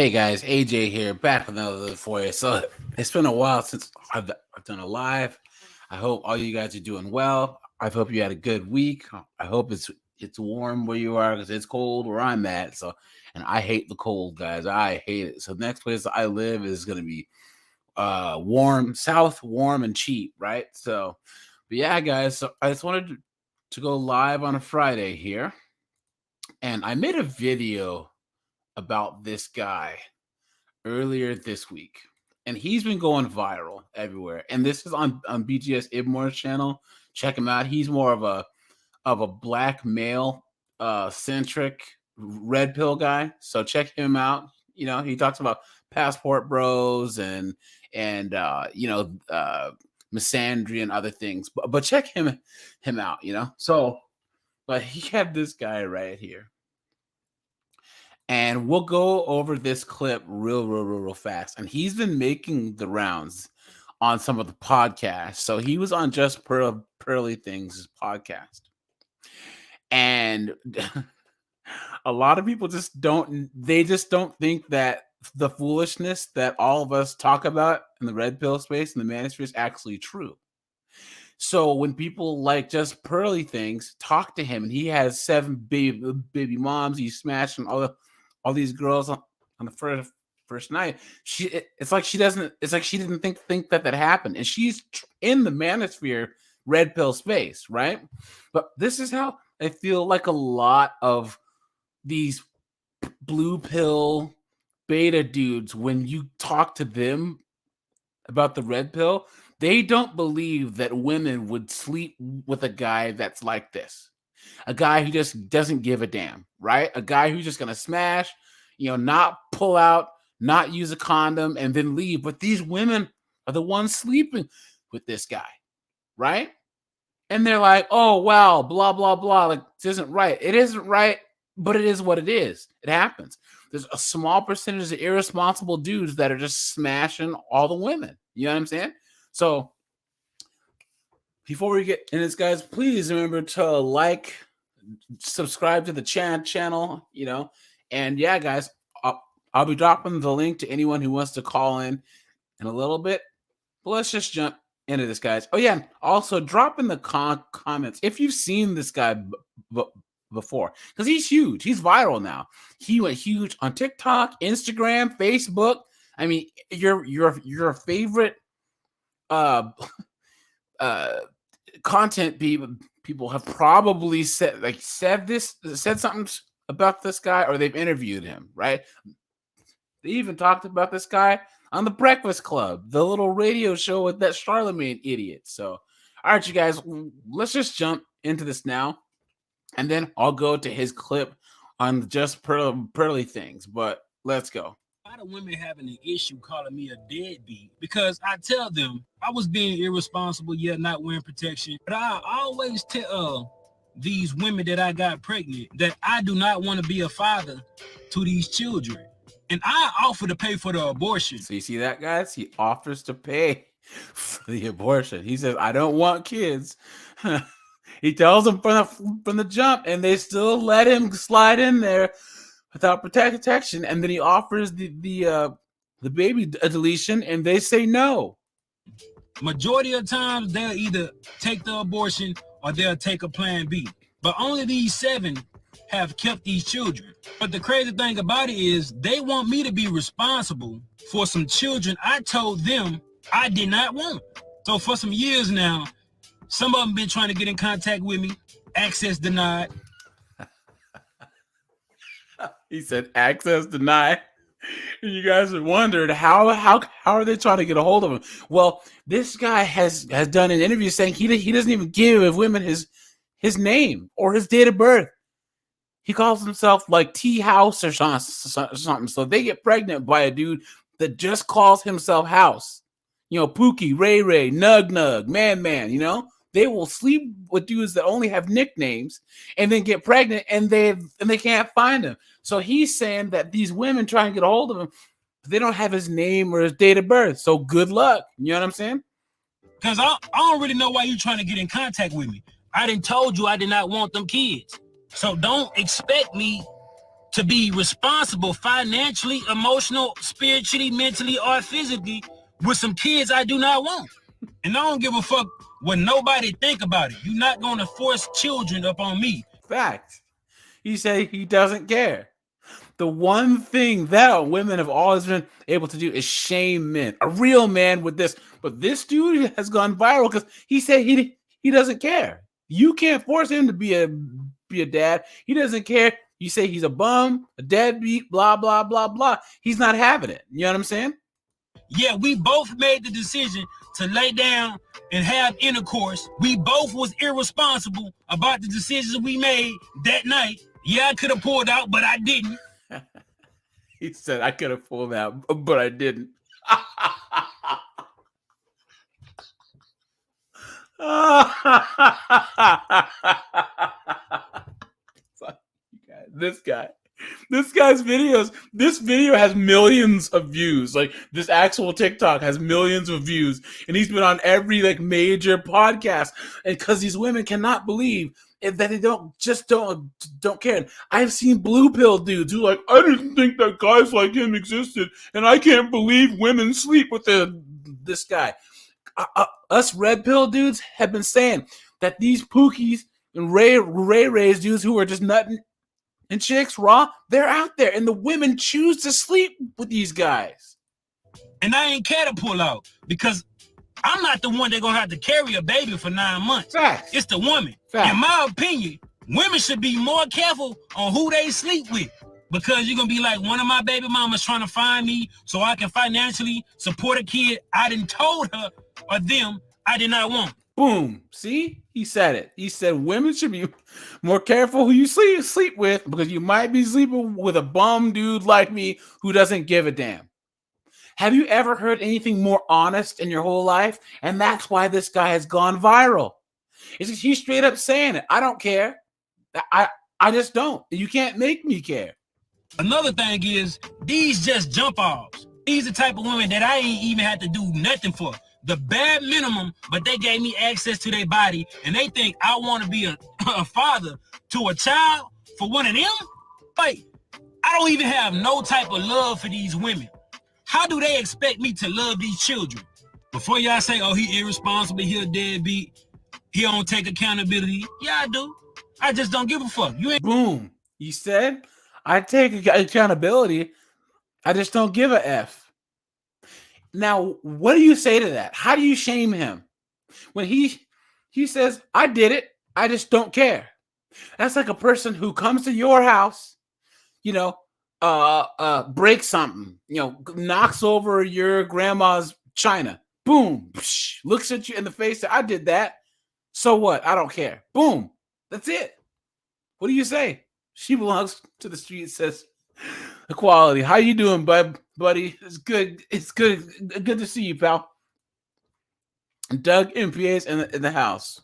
Hey guys, AJ here, back with another for you. So it's been a while since I've done a live. I hope all you guys are doing well. I hope you had a good week. I hope it's warm where you are because it's cold where I'm at. So, and I hate the cold, guys. I hate it. So the next place I live is gonna be warm, south, warm and cheap, right? So, but yeah, guys. So I just wanted to go live on a Friday here, and I made a video about this guy earlier this week, and he's been going viral everywhere. And this is on BGS Ibmore's channel. Check him out. He's more of a black male centric red pill guy. So check him out. You know, he talks about passport bros and misandry and other things. But check him out. You know, so but he had this guy right here. And we'll go over this clip real fast. And he's been making the rounds on some of the podcasts. So he was on Just Pearly Things podcast. And a lot of people just don't think that the foolishness that all of us talk about in the red pill space and the manosphere is actually true. So when people like Just Pearly Things talk to him, and he has 7 baby moms, he's smashing all these girls on the first night. It's like she didn't think that happened, and she's in the manosphere red pill space, right? But this is how I feel like a lot of these blue pill beta dudes, when you talk to them about the red pill, they don't believe that women would sleep with a guy that's like this. A guy who just doesn't give a damn, right? A guy who's just gonna smash, not pull out, not use a condom, and then leave. But these women are the ones sleeping with this guy, right? And they're like, oh, wow, blah, blah, blah. Like, this isn't right. It isn't right, but it is what it is. It happens. There's a small percentage of irresponsible dudes that are just smashing all the women. You know what I'm saying? So before we get in this, guys, please remember to like, subscribe to the channel, and yeah, guys, I'll be dropping the link to anyone who wants to call in a little bit. But let's just jump into this, guys. Oh yeah, also drop in the comments if you've seen this guy before, because he's huge. He's viral now. He went huge on TikTok, Instagram, Facebook. I mean, your favorite content people have probably said something about this guy, or they've interviewed him, right? They even talked about this guy on the Breakfast Club, the little radio show with that Charlemagne idiot. So, all right, you guys, let's just jump into this now, and then I'll go to his clip on Just Pearly Things. But let's go. A lot of women having an issue calling me a deadbeat because I tell them I was being irresponsible, yet not wearing protection. But I always tell these women that I got pregnant that I do not want to be a father to these children. And I offer to pay for the abortion. So you see that, guys? He offers to pay for the abortion. He says, I don't want kids. He tells them from the jump, and they still let him slide in there without protection. And then he offers the baby deletion, and they say no. Majority of times, they'll either take the abortion or they'll take a plan B. But only these 7 have kept these children. But the crazy thing about it is they want me to be responsible for some children I told them I did not want. So for some years now, some of them been trying to get in contact with me, access denied. He said access denied. You guys have wondered how are they trying to get a hold of him? Well, this guy has done an interview saying he doesn't even give women his name or his date of birth. He calls himself like T House or something. So they get pregnant by a dude that just calls himself House. Pookie, Ray Ray, Nug, Man. They will sleep with dudes that only have nicknames and then get pregnant, and they can't find him. So he's saying that these women try and get a hold of him, but they don't have his name or his date of birth. So good luck. You know what I'm saying? Because I don't really know why you're trying to get in contact with me. I done told you I did not want them kids. So don't expect me to be responsible financially, emotional, spiritually, mentally, or physically with some kids I do not want. And I don't give a fuck what nobody think about it. You're not going to force children up on me. Fact. He said he doesn't care. The one thing that women have always been able to do is shame men. A real man with this. But this dude has gone viral because he said he doesn't care. You can't force him to be a dad. He doesn't care. You say he's a bum, a deadbeat, blah, blah, blah, blah. He's not having it. You know what I'm saying? Yeah, we both made the decision to lay down and have intercourse. We both was irresponsible about the decisions we made that night. Yeah, I could have pulled out, but I didn't. He said, I could have pulled out, but I didn't. This guy's videos. This video has millions of views. Like this actual TikTok has millions of views, and he's been on every like major podcast. And because these women cannot believe that they don't care. I've seen blue pill dudes who like, I didn't think that guys like him existed, and I can't believe women sleep with this guy. Us red pill dudes have been saying that these Pookies and Ray dudes who are just nutting and chicks raw, they're out there, and the women choose to sleep with these guys. And I ain't care to pull out because I'm not the one that's gonna have to carry a baby for 9 months. Facts. It's the woman. Facts. In my opinion, women should be more careful on who they sleep with, because you're gonna be like, one of my baby mamas trying to find me so I can financially support a kid I didn't told her or them I did not want. Boom. See? He said it. He said women should be more careful who you sleep with, because you might be sleeping with a bum dude like me who doesn't give a damn. Have you ever heard anything more honest in your whole life? And that's why this guy has gone viral. He's straight up saying it. I don't care. I just don't. You can't make me care. Another thing is, these just jump offs. These are the type of women that I ain't even had to do nothing for. The bare minimum, but they gave me access to their body, and they think I want to be a father to a child for one of them? Like, I don't even have no type of love for these women. How do they expect me to love these children? Before y'all say, oh, he irresponsible, he a deadbeat, he don't take accountability. Yeah, I do. I just don't give a fuck. You ain't. Boom. You said, I take accountability. I just don't give a F. Now, what do you say to that? How do you shame him? When he says, I did it, I just don't care. That's like a person who comes to your house, breaks something, knocks over your grandma's china. Boom. Psh, looks at you in the face. I did that. So what? I don't care. Boom. That's it. What do you say? She belongs to the street, says equality. How you doing, buddy? It's good. It's good. Good to see you, pal. Doug MPA's in the house.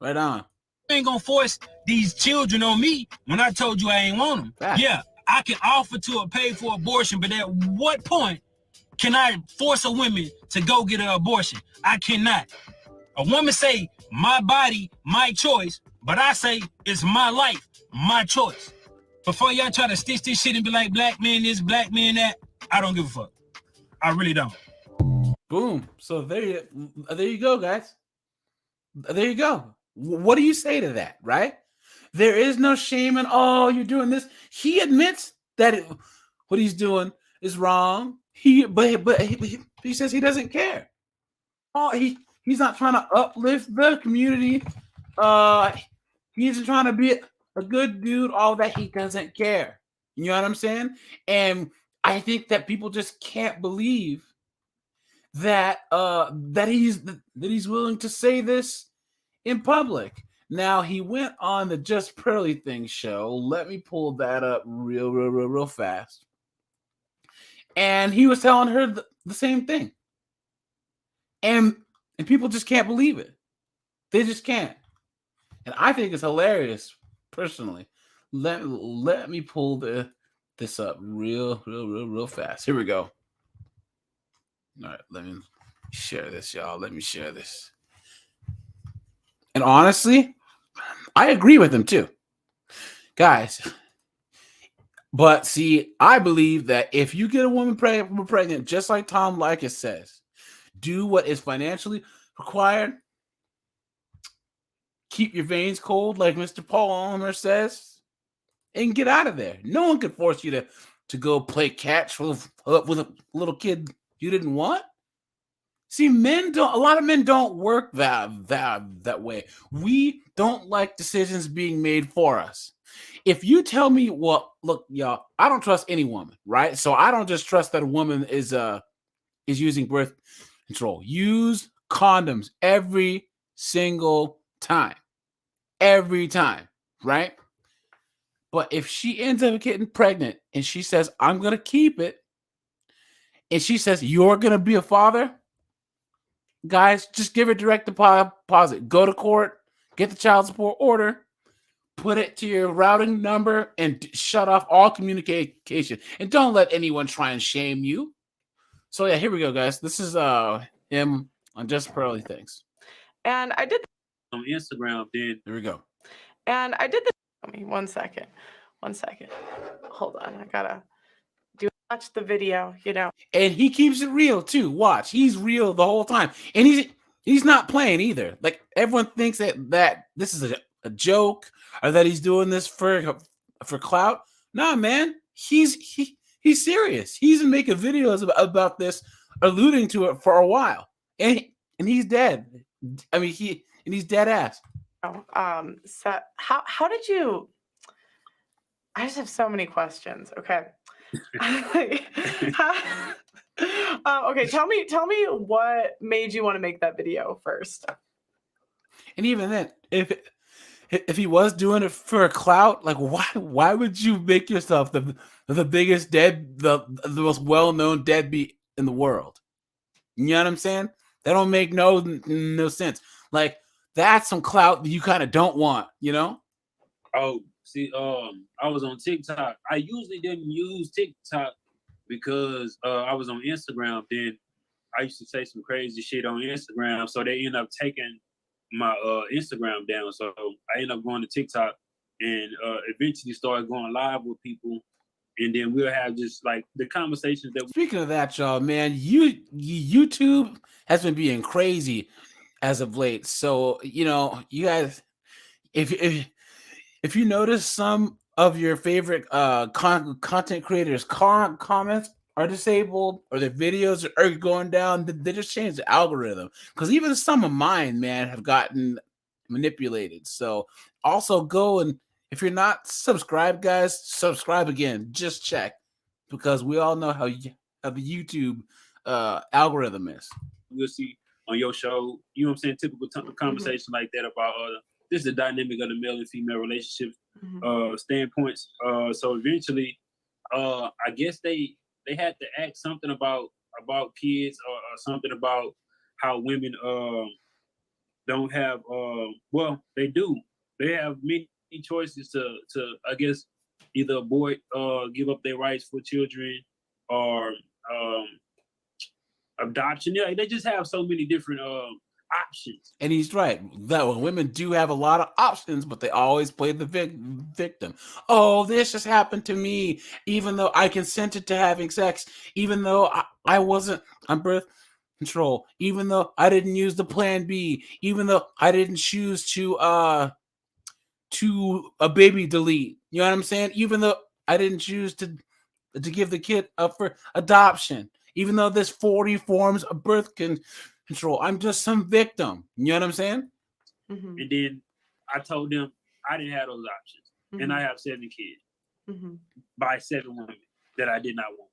Right on. You ain't gonna force these children on me when I told you I ain't want them. Fact. Yeah, I can offer to pay for abortion, but at what point can I force a woman to go get an abortion? I cannot. A woman say, my body, my choice, but I say, it's my life, my choice. Before y'all try to stitch this shit and be like, black man this, black man that, I don't give a fuck. I really don't. Boom. So there you go, guys. There you go. What do you say to that, right? There is no shame in, oh, you're doing this. He admits that what he's doing is wrong. But he says he doesn't care. Oh, he's not trying to uplift the community. He isn't trying to be a good dude. All that, he doesn't care. You know what I'm saying? And I think that people just can't believe that he's willing to say this in public. Now, he went on the Just Pearly Thing show. Let me pull that up real fast. And he was telling her the same thing. And people just can't believe it. They just can't. And I think it's hilarious, personally. Let me pull this up real fast. Here we go. All right, let me share this, y'all. Let me share this. And honestly, I agree with him too. Guys, But see, I believe that if you get a woman pregnant, just like Tom Likas says, do what is financially required. Keep your veins cold, like Mr. Paul Ulmer says, and get out of there. No one can force you to go play catch with a little kid you didn't want. See, a lot of men don't work that way. We don't like decisions being made for us. If you tell me, well, look, y'all, I don't trust any woman, right? So I don't just trust that a woman is using birth control. Use condoms every single time. Every time, right? But if she ends up getting pregnant and she says, I'm going to keep it, and she says, you're going to be a father, guys, just give her direct deposit. Go to court, get the child support order, put it to your routing number, and shut off all communication. And don't let anyone try and shame you. So yeah, here we go, guys. This is him on Just Pearly Things. And I did on Instagram. Then here we go. And I did this. Let me 1 second. 1 second. Hold on. I gotta watch the video, you know. And he keeps it real too. Watch, he's real the whole time, and he's not playing either. Like everyone thinks that this is a joke or that he's doing this for clout. Nah, man, he's serious. He's been making videos about this, alluding to it for a while, and he's dead. I mean, he's dead ass. So how did you? I just have so many questions. Okay. Okay, tell me what made you want to make that video first. And even then, if he was doing it for a clout, like why would you make yourself the biggest the most well-known deadbeat in the world? You know what I'm saying? That don't make no sense. Like that's some clout that you kind of don't want, you know? Oh, see, I was on TikTok. I usually didn't use TikTok because I was on Instagram. Then I used to say some crazy shit on Instagram, so they end up taking my Instagram down. So I ended up going to TikTok and eventually started going live with people. And then we'll have just like the conversations that. Speaking of that, y'all, man, YouTube has been being crazy as of late. So you know, you guys, if you notice some of your favorite content creators' comments are disabled or their videos are going down, they just changed the algorithm. Because even some of mine, man, have gotten manipulated. So also go and if you're not subscribed, guys, subscribe again. Just check because we all know how the YouTube algorithm is. We'll see on your show, you know what I'm saying, typical conversation like that about this is the dynamic of the male and female relationship standpoints. So eventually, I guess they had to act something about kids or something about how women don't have well, they do. They have many choices to I guess either abort give up their rights for children or adoption. Yeah, they just have so many different options. And he's right that women do have a lot of options, but they always play the victim. Oh, this just happened to me, even though I consented to having sex, even though I wasn't on birth control, even though I didn't use the plan B, even though I didn't choose to a baby delete. You know what I'm saying? Even though I didn't choose to give the kid up for adoption, even though there's 40 forms of birth control, I'm just some victim. You know what I'm saying? Mm-hmm. And then I told them I didn't have those options, and I have 7 kids by 7 women that I did not want.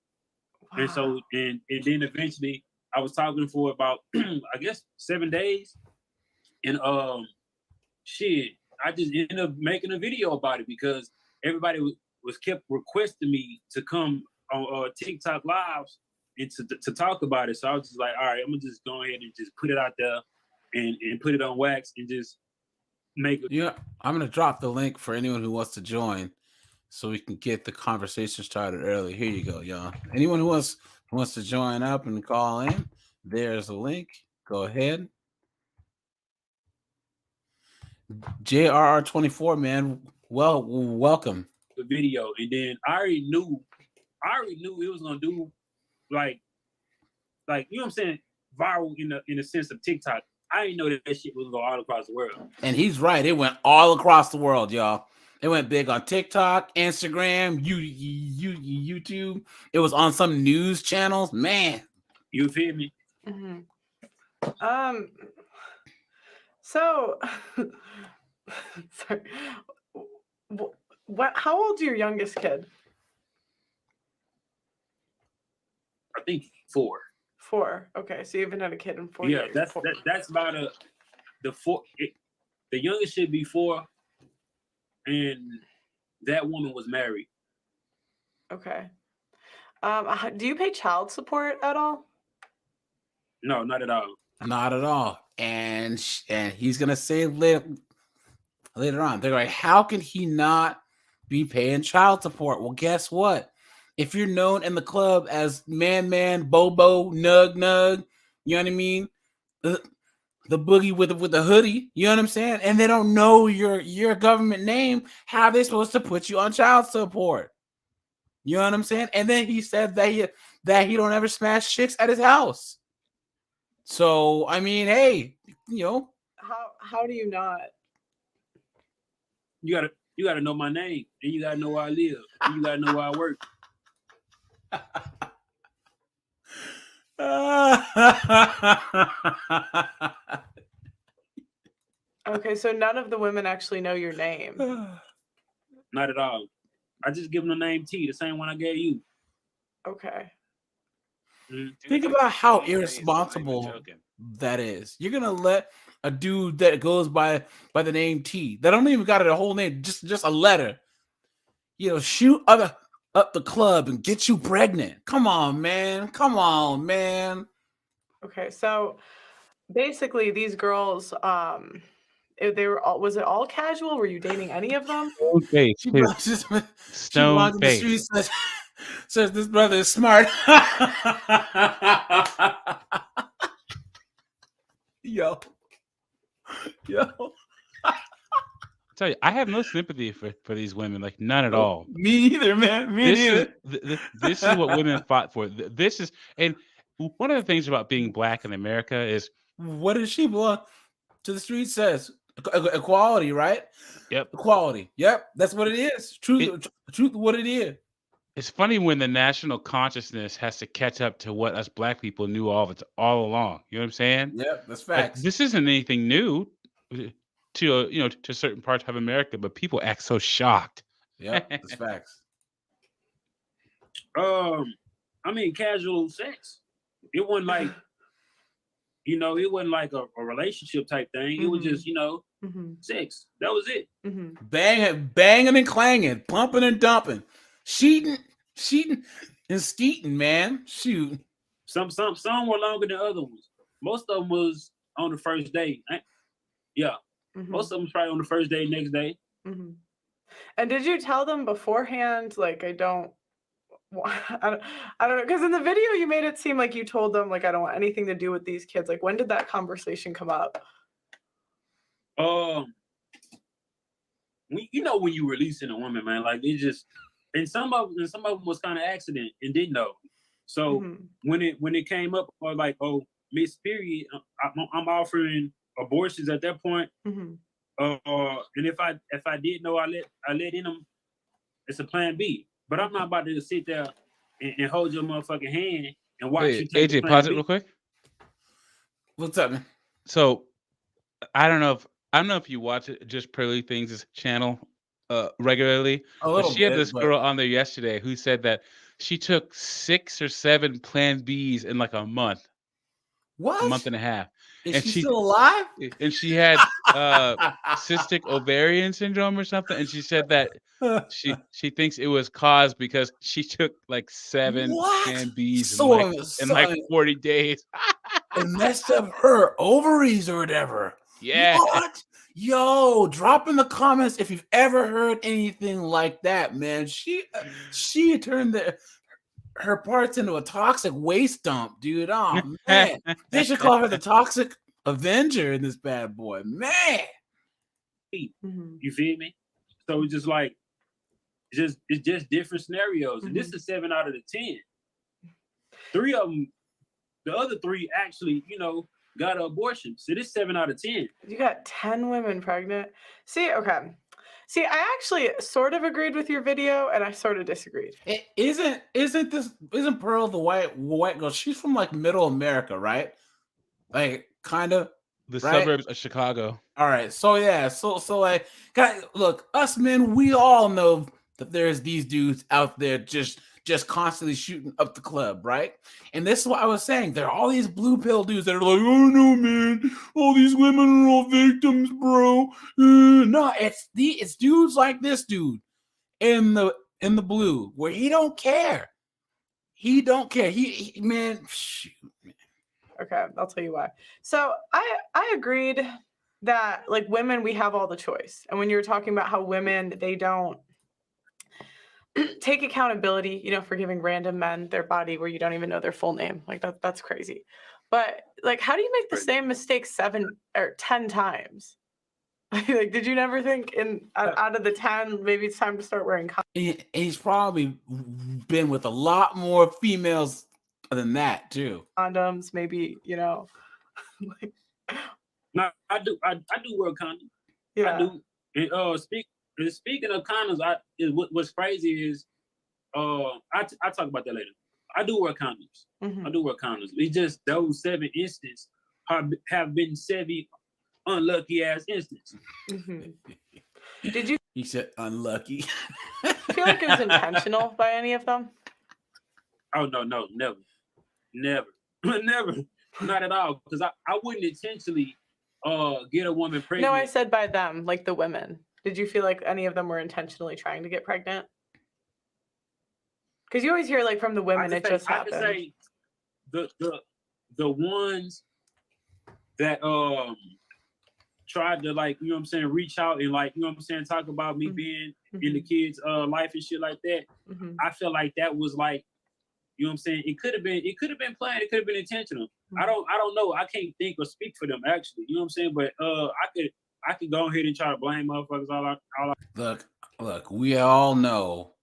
Wow. And so, and then eventually, I was talking for about I guess 7 days, and shit, I just ended up making a video about it because everybody was kept requesting me to come on TikTok lives and to talk about it. So I was just like, all right, I'm gonna just go ahead and just put it out there and put it on wax and just make it. Yeah, I'm gonna drop the link for anyone who wants to join so we can get the conversation started early. Here you go, y'all. Anyone who wants to join up and call in, there's a link. Go ahead. JRR24, man. Well, welcome. the video, and then I already knew it was gonna do like you know what I'm saying, viral in the sense of TikTok. I didn't know that shit was going all across the world. And he's right. It went all across the world, y'all. It went big on TikTok, Instagram, YouTube. It was on some news channels. Man, you feel me? Mm-hmm. So, sorry. What? How old's your youngest kid? I think 4. 4. Okay, so you haven't had a kid in 4 years. Yeah, that's about the 4. The youngest should be 4, and that woman was married. Okay. Do you pay child support at all? No, not at all. not at all. And he's gonna say later on, they're like, how can he not be paying child support? Well, guess what? If you're known in the club as man, Bobo, Nug, you know what I mean? The boogie with the hoodie, you know what I'm saying? And they don't know your government name, how are they supposed to put you on child support? You know what I'm saying? And then he said that he don't ever smash chicks at his house. So I mean, hey, you know, how do you not? You gotta know my name, and you gotta know where I live, and you gotta know where I work. Okay, so none of the women actually know your name. Not at all. I just give them the name T, the same one I gave you. Okay. Think about how irresponsible that is. You're gonna let a dude that goes by the name T, that don't even got a whole name, just a letter, you know, shoot up the club and get you pregnant. Come on, man. Okay, so basically these girls, they were all, was it all casual? Were you dating any of them? Okay, She walked in the street, says this brother is smart. Yo. Tell you, I have no sympathy for these women, like none at all. Me either, man. This is what women fought for. This is, and one of the things about being black in America is, what does she belong to? The street says equality, right? Yep, equality. Yep, that's what it is. Truth, what it is. It's funny when the national consciousness has to catch up to what us black people knew all along. You know what I'm saying? Yep, that's facts. Like, this isn't anything new to to certain parts of America, but people act so shocked. Yep, that's facts. I mean, casual sex. It wasn't like, it wasn't like a relationship type thing. It was just, sex. That was it. Banging and clanging, pumping and dumping, cheating and skeeting, man. Shoot. Some were longer than other ones. Most of them was on the first day. Yeah. Most of them was probably on the first day, next day. And did you tell them beforehand, like, I don't know, because in the video you made it seem like you told them, like, I don't want anything to do with these kids. Like, when did that conversation come up? When you releasing a woman, man, like, it just, and some of them was kind of accident and didn't know. So when it came up, or like, oh, Miss Period, I'm offering abortions at that point. And if I did know, I let in them. It's a plan B. But I'm not about to sit there and hold your motherfucking hand and watch you take AJ, pause it real quick. What's up, man? So I don't know if you watch it, Just Pearly Things' channel regularly. But she had this girl on there yesterday who said that she took 6 or 7 Plan Bs in like a month. What? A month and a half. Is she still alive? And she had cystic ovarian syndrome or something. And she said that she thinks it was caused because she took like 7 Plan Bs in like 40 days. And messed up her ovaries or whatever. Yeah. What? Yo, drop in the comments if you've ever heard anything like that, man. She turned her parts into a toxic waste dump, dude. Oh man, they should call her the Toxic Avenger in this bad boy, man. You feel me? So it's just like, it's just different scenarios. And this is 7 out of the 10. 3 of them, the other 3 actually, got an abortion. So this 7 out of 10. You got 10 women pregnant. See, okay. See, I actually sort of agreed with your video, and I sort of disagreed. Isn't Pearl the white girl? She's from like Middle America, right? Like kind of the suburbs of Chicago. All right, so yeah, so like, guys, look, us men, we all know that there's these dudes out there just constantly shooting up the club, right? And this is what I was saying. There are all these blue pill dudes that are like, oh no, man, all these women are all victims, bro. No, it's dudes like this dude in the blue where he don't care. He don't care. He man, shoot, man. Okay, I'll tell you why. So I agreed that like women, we have all the choice. And when you were talking about how women, they don't take accountability, for giving random men their body where you don't even know their full name. Like that's crazy. But like, how do you make the same mistake 7 or 10 times? Like, did you never think out of the 10, maybe it's time to start wearing condoms? He's probably been with a lot more females than that too. Condoms, maybe, like, no, I do wear condoms. Yeah. I do. And speaking of condoms, what's crazy is I talk about that later. I do wear condoms. Mm-hmm. I do wear condoms. It's just those 7 instances have been 7 unlucky ass instances. Mm-hmm. Did you? He said unlucky. Feel like it was intentional by any of them? Oh no, never, not at all. Because I wouldn't intentionally get a woman pregnant. No, I said by them, like the women. Did you feel like any of them were intentionally trying to get pregnant? Because you always hear like from the women, it just happened. I can say the ones that tried to like, reach out and like, talk about me being in the kids' life and shit like that. Mm-hmm. I feel like that was like, it could have been planned, it could have been intentional. Mm-hmm. I don't know. I can't think or speak for them actually. But I could go ahead and try to blame motherfuckers Look, we all know,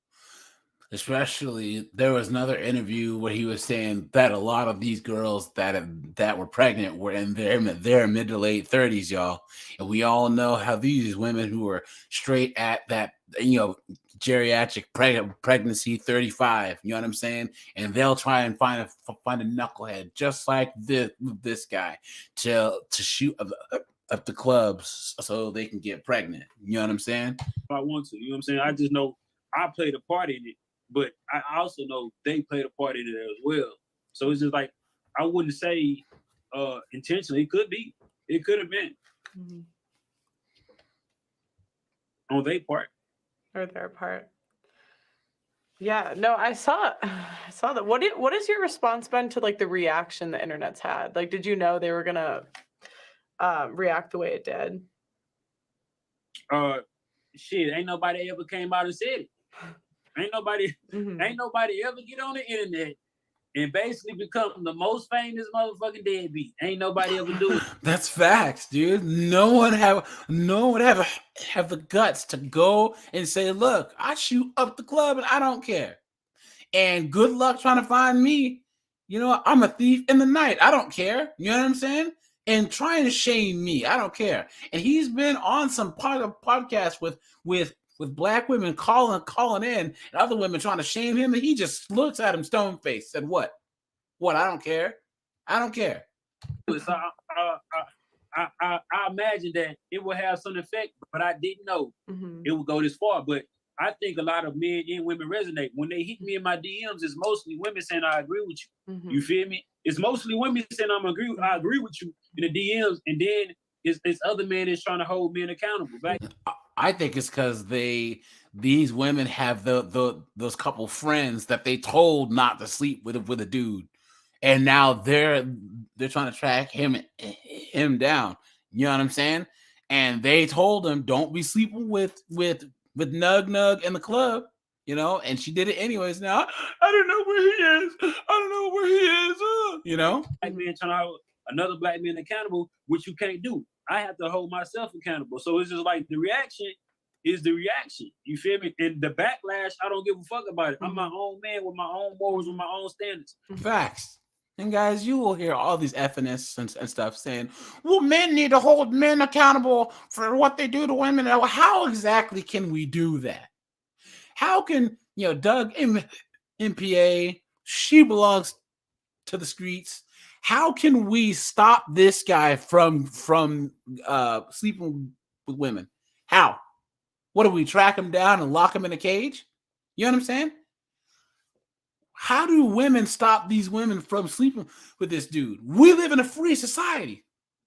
especially there was another interview where he was saying that a lot of these girls that were pregnant were in their mid to late 30s, y'all. And we all know how these women who are straight at that, geriatric pregnancy 35, you know what I'm saying? And they'll try and find a knucklehead just like this guy to shoot up the clubs so they can get pregnant. You know what I'm saying? I want to, I just know I played a part in it, but I also know they played a part in it as well. So it's just like, I wouldn't say intentionally. It could have been on their part. Or their part. Yeah, no, I saw that. What is your response been to like the reaction the internet's had? Like, did you know they were gonna react the way it did? Shit, ain't nobody ever came out and said it. Ain't nobody ever get on the internet and basically become the most famous motherfucking deadbeat. Ain't nobody ever do it. That's facts, dude. No one have the guts to go and say, look, I shoot up the club and I don't care. And good luck trying to find me. I'm a thief in the night. I don't care. You know what I'm saying? And trying to shame me. I don't care. And he's been on some podcasts with black women calling in and other women trying to shame him, and he just looks at him stone faced. Said, what? I don't care. I don't care. So I imagine that it will have some effect, but I didn't know it would go this far. But I think a lot of men and women resonate. When they hit me in my DMs, it's mostly women saying, I agree with you. Mm-hmm. You feel me? It's mostly women saying, I agree with you in the DMs. And then it's other men that's trying to hold men accountable. Right? I think it's because these women have those couple friends that they told not to sleep with a dude. And now they're trying to track him down. You know what I'm saying? And they told him, don't be sleeping with Nug in the club, and she did it anyways. Now I don't know where he is. Black man trying to hold another black man accountable, which you can't do. I have to hold myself accountable. So it's just like the reaction is the reaction. You feel me? And the backlash, I don't give a fuck about it. I'm my own man with my own morals, with my own standards. Facts. And guys, you will hear all these FNS and stuff saying, well, men need to hold men accountable for what they do to women. How exactly can we do that? How can, Doug MPA, she belongs to the streets. How can we stop this guy from sleeping with women? How? What do we track him down and lock him in a cage? You know what I'm saying? How do women stop these women from sleeping with this dude? We live in a free society.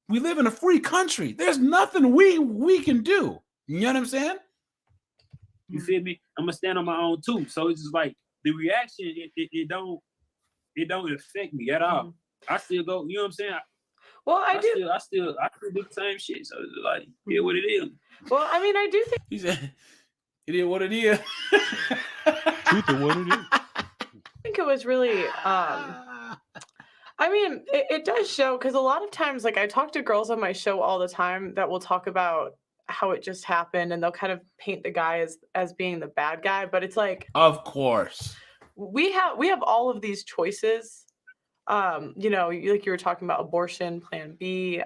We live in a free country. There's nothing we can do. You know what I'm saying? You feel me? I'm gonna stand on my own too. So it's just like the reaction. It don't affect me at all. I still go. You know what I'm saying? Well, I still do the same shit. So it's like, yeah, what it is. Well, I mean, I do think he said, "It is what it is." Truth of what it is. I think it was really. I mean, it does show, because a lot of times, like, I talk to girls on my show all the time that will talk about how it just happened, and they'll kind of paint the guy as being the bad guy, but it's like, of course, we have all of these choices. Like you were talking about abortion, Plan B,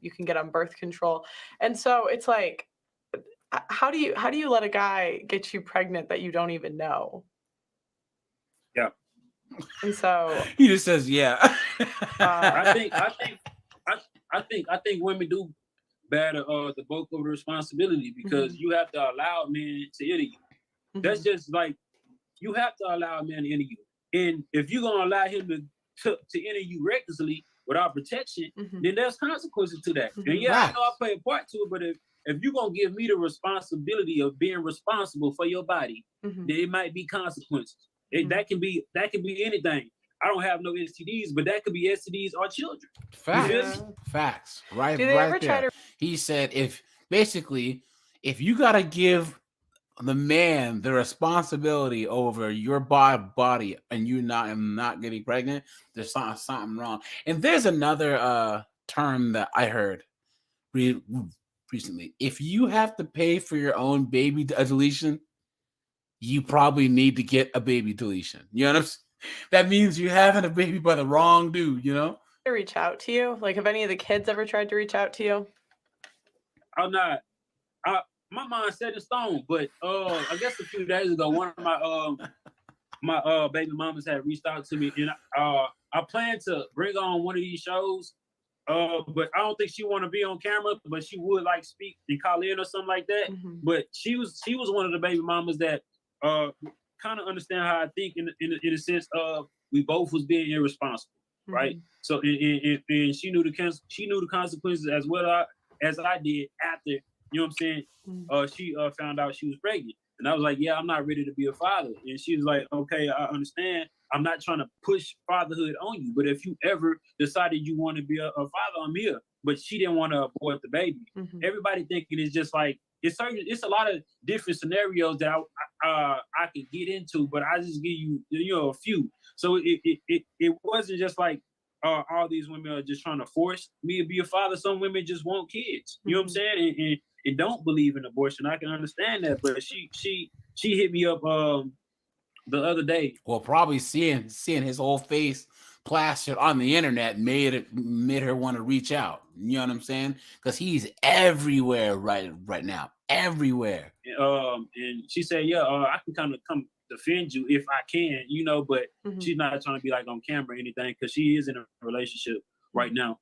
you can get on birth control. And so it's like, how do you let a guy get you pregnant that you don't even know? Yeah. And so he just says, yeah. I think women do bear the bulk of the responsibility, because you have to allow men to enter you. That's just like, you have to allow a man to enter you. And if you're gonna allow him to enter you recklessly without protection, then there's consequences to that. And yeah, I know I play a part to it, but if you're gonna give me the responsibility of being responsible for your body, then it might be consequences. That can be anything. I don't have no STDs, but that could be STDs or children. Facts. Right. Do they right ever there. He said, if you gotta give the man the responsibility over your body and you not getting pregnant, there's something wrong. And there's another term that I heard recently. If you have to pay for your own baby deletion, you probably need to get a baby deletion. You know what I'm saying? That means you're having a baby by the wrong dude, To reach out to you? Like, have any of the kids ever tried to reach out to you? I'm not. My mind set in stone, but I guess a few days ago, one of my baby mamas had reached out to me, and I plan to bring on one of these shows, but I don't think she want to be on camera, but she would like speak and call in or something like that. But she was one of the baby mamas that kind of understand how I think in a sense of we both was being irresponsible, right? So and she knew the consequences as well as I did after. You know what I'm saying? She found out she was pregnant. And I was like, yeah, I'm not ready to be a father. And she was like, okay, I understand. I'm not trying to push fatherhood on you. But if you ever decided you want to be a father, I'm here. But she didn't want to abort the baby. Everybody thinking it's just like, it's a lot of different scenarios that I could get into, but I just give you, a few. So it wasn't just like all these women are just trying to force me to be a father. Some women just want kids. You know what I'm saying? And don't believe in abortion. I can understand that, but she hit me up the other day. Well, probably seeing his whole face plastered on the internet made her want to reach out. You know what I'm saying? Because he's everywhere right now, everywhere. And she said, yeah, I can kind of come defend you if I can, but she's not trying to be like on camera or anything, because she is in a relationship right now.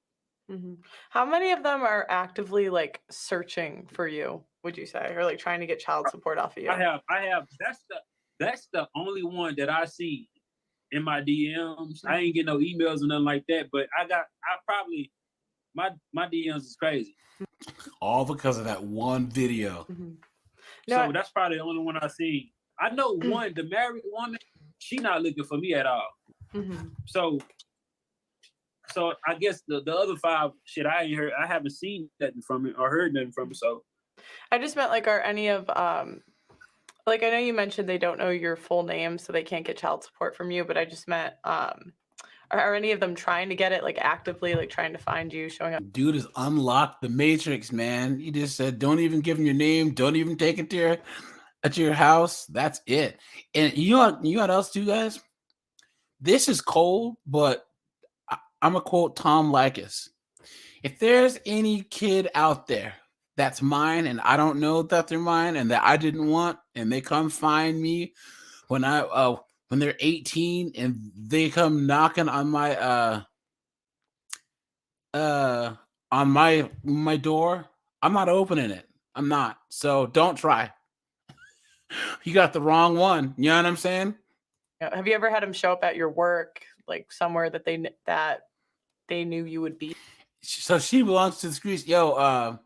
How many of them are actively like searching for you, would you say, or like trying to get child support off of you? I have. That's the only one that I see in my DMs. I ain't get no emails or nothing like that, but my DMs is crazy. All because of that one video. So that's probably the only one I see. I know one, the married woman, she not looking for me at all. So I guess the other 5 shit I ain't heard. I haven't seen nothing from it or heard nothing from it. So I just meant, like, are any of like, I know you mentioned they don't know your full name, so they can't get child support from you, but I just meant Are any of them trying to get it, like actively, like trying to find you, showing up? Dude has unlocked the matrix, man. He just said, don't even give him your name. Don't even take it to your house. That's it. And you know what else, too, guys? This is cold, but I'm going to quote Tom Likas. If there's any kid out there that's mine and I don't know that they're mine and that I didn't want, and they come find me when they're 18 and they come knocking on my my door, I'm not opening it. I'm not. So don't try. You got the wrong one. You know what I'm saying? Have you ever had them show up at your work, like somewhere that they knew you would be? So she belongs to the streets. Yo,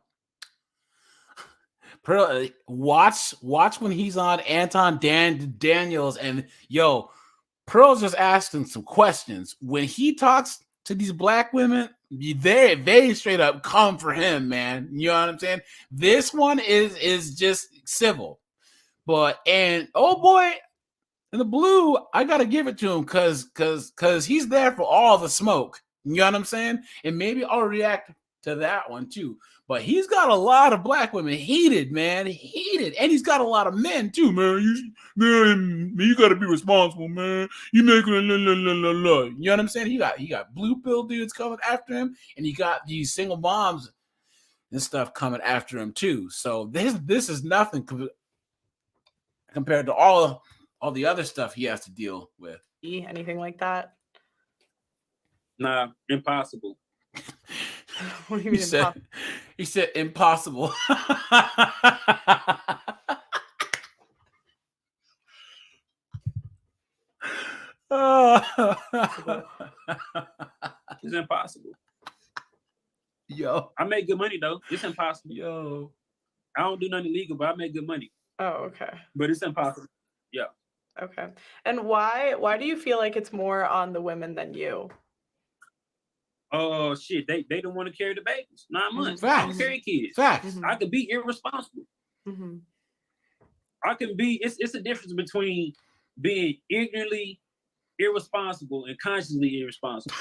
Pearl, watch when he's on Anton Daniels, and yo, Pearl's just asking some questions. When he talks to these black women, they straight up come for him, man. You know what I'm saying? This one is just civil, and oh boy, in the blue, I gotta give it to him because he's there for all the smoke. You know what I'm saying? And maybe I'll react to that one too. But he's got a lot of black women heated, man, heated, and he's got a lot of men too, man. You got to be responsible, man. You make la. You know what I'm saying? He got blue pill dudes coming after him, and he got these single moms and stuff coming after him too. So this is nothing compared to all the other stuff he has to deal with. Anything like that? Nah, impossible. What do you mean impossible? He said impossible. It's impossible. Yo, I make good money though. It's impossible. Yo, I don't do nothing illegal, but I make good money. Oh, okay. But it's impossible. Yeah. Okay. And why do you feel like it's more on the women than you? Oh shit, they don't want to carry the babies. 9 months. Facts. I don't carry kids. Facts. I could be irresponsible. Mm-hmm. I can be. It's a difference between being ignorantly irresponsible and consciously irresponsible.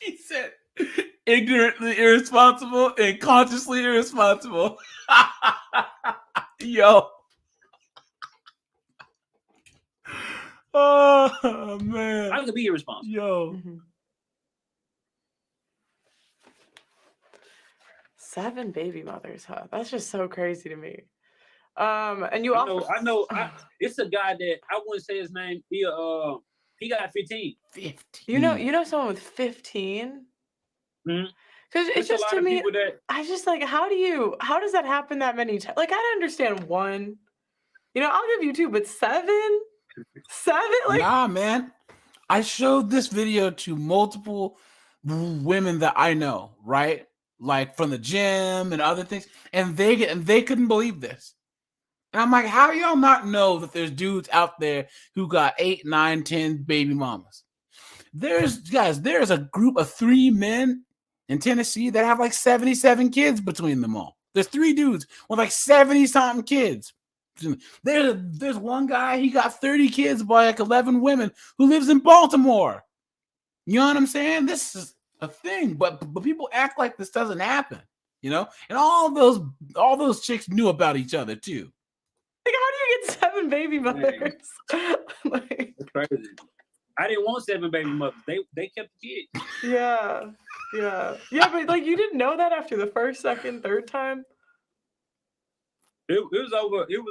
He said ignorantly irresponsible and consciously irresponsible. Yo. Oh man. I could be irresponsible. Yo. Mm-hmm. 7 baby mothers, huh? That's just so crazy to me. And you also I know. It's a guy that I wouldn't say his name. He got 15. 15. You know someone with 15? Mm-hmm. Because it's just to me, I just like, how does that happen that many times? Like, I understand 1, I'll give you 2, but 7, like, nah, man. I showed this video to multiple women that I know, right? Like from the gym and other things, and they couldn't believe this. And I'm like, how y'all not know that there's dudes out there who got 8, 9, 10 baby mamas? There's a group of 3 men in Tennessee that have like 77 kids between them all. There's 3 dudes with like 70-something kids. There's one guy, he got 30 kids by like 11 women who lives in Baltimore. You know what I'm saying? This is a thing, but people act like this doesn't happen, and all those chicks knew about each other too. Like, how do you get 7 baby mothers? Like, that's crazy. I didn't want 7 baby mothers. They kept the kids. Yeah, but like, you didn't know that after the first, second, third time. It was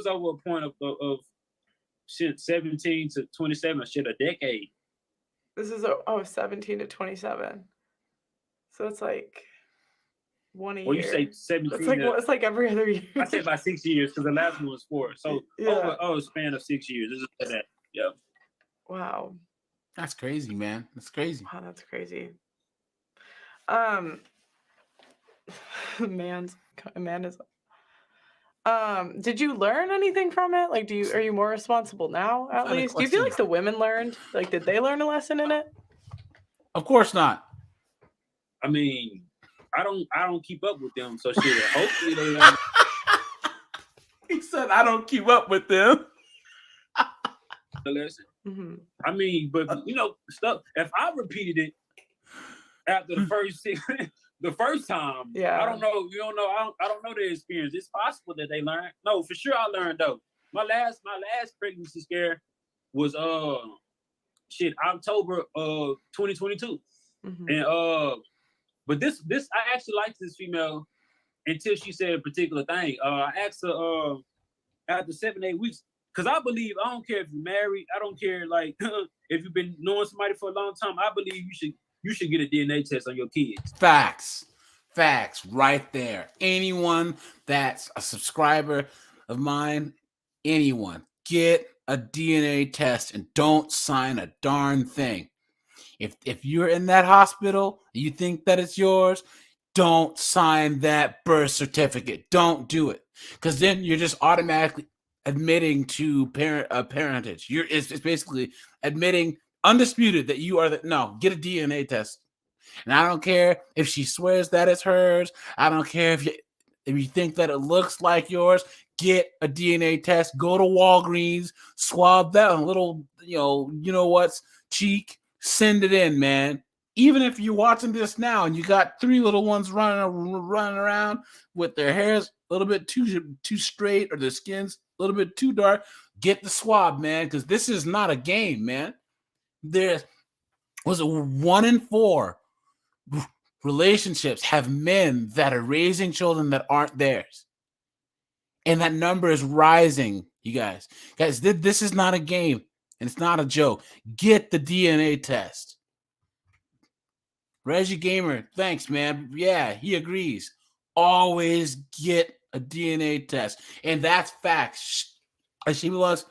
over a point of shit, 17 to 27, shit, a decade. This is 17 to 27. So it's like 1 a year. Well, you say 17. It's like every other year. I said about 6 years because the last one was 4. So over a span of 6 years. This is that. Yeah. Wow. That's crazy, man. That's crazy. Wow, that's crazy. Amanda's. Did you learn anything from it? Like, are you more responsible now? At least, do you feel like the women learned? Like, did they learn a lesson in it? Of course not. I mean, I don't keep up with them, so shit. Hopefully they learn. He said, "I don't keep up with them." a lesson. Mm-hmm. I mean, but stuff. If I repeated it after the first time, yeah, I don't know. You don't know. I don't know their experience. It's possible that they learned. No, for sure, I learned though. My last pregnancy scare was October 2022, and but this I actually liked this female until she said a particular thing. I asked her after 7-8 weeks, because I believe, I don't care if you're married, I don't care like if you've been knowing somebody for a long time, I believe you should get a DNA test on your kids. Facts right there. Anyone that's a subscriber of mine, anyone, get a DNA test and don't sign a darn thing. If you're in that hospital, you think that it's yours, don't sign that birth certificate. Don't do it, because then you're just automatically admitting to parentage. It's basically admitting undisputed that you are no. Get a DNA test, and I don't care if she swears that it's hers. I don't care if you think that it looks like yours. Get a DNA test. Go to Walgreens, swab that little you know what's cheek. Send it in, man. Even if you're watching this now and you got 3 little ones running around with their hairs a little bit too straight or their skin's a little bit too dark, get the swab, man, because this is not a game, man. There was 1 in 4 relationships have men that are raising children that aren't theirs. And that number is rising, you guys. Guys, this is not a game, and it's not a joke. Get the DNA test. Reggie Gamer, thanks, man. Yeah, he agrees. Always get a DNA test. And that's facts. As she belongs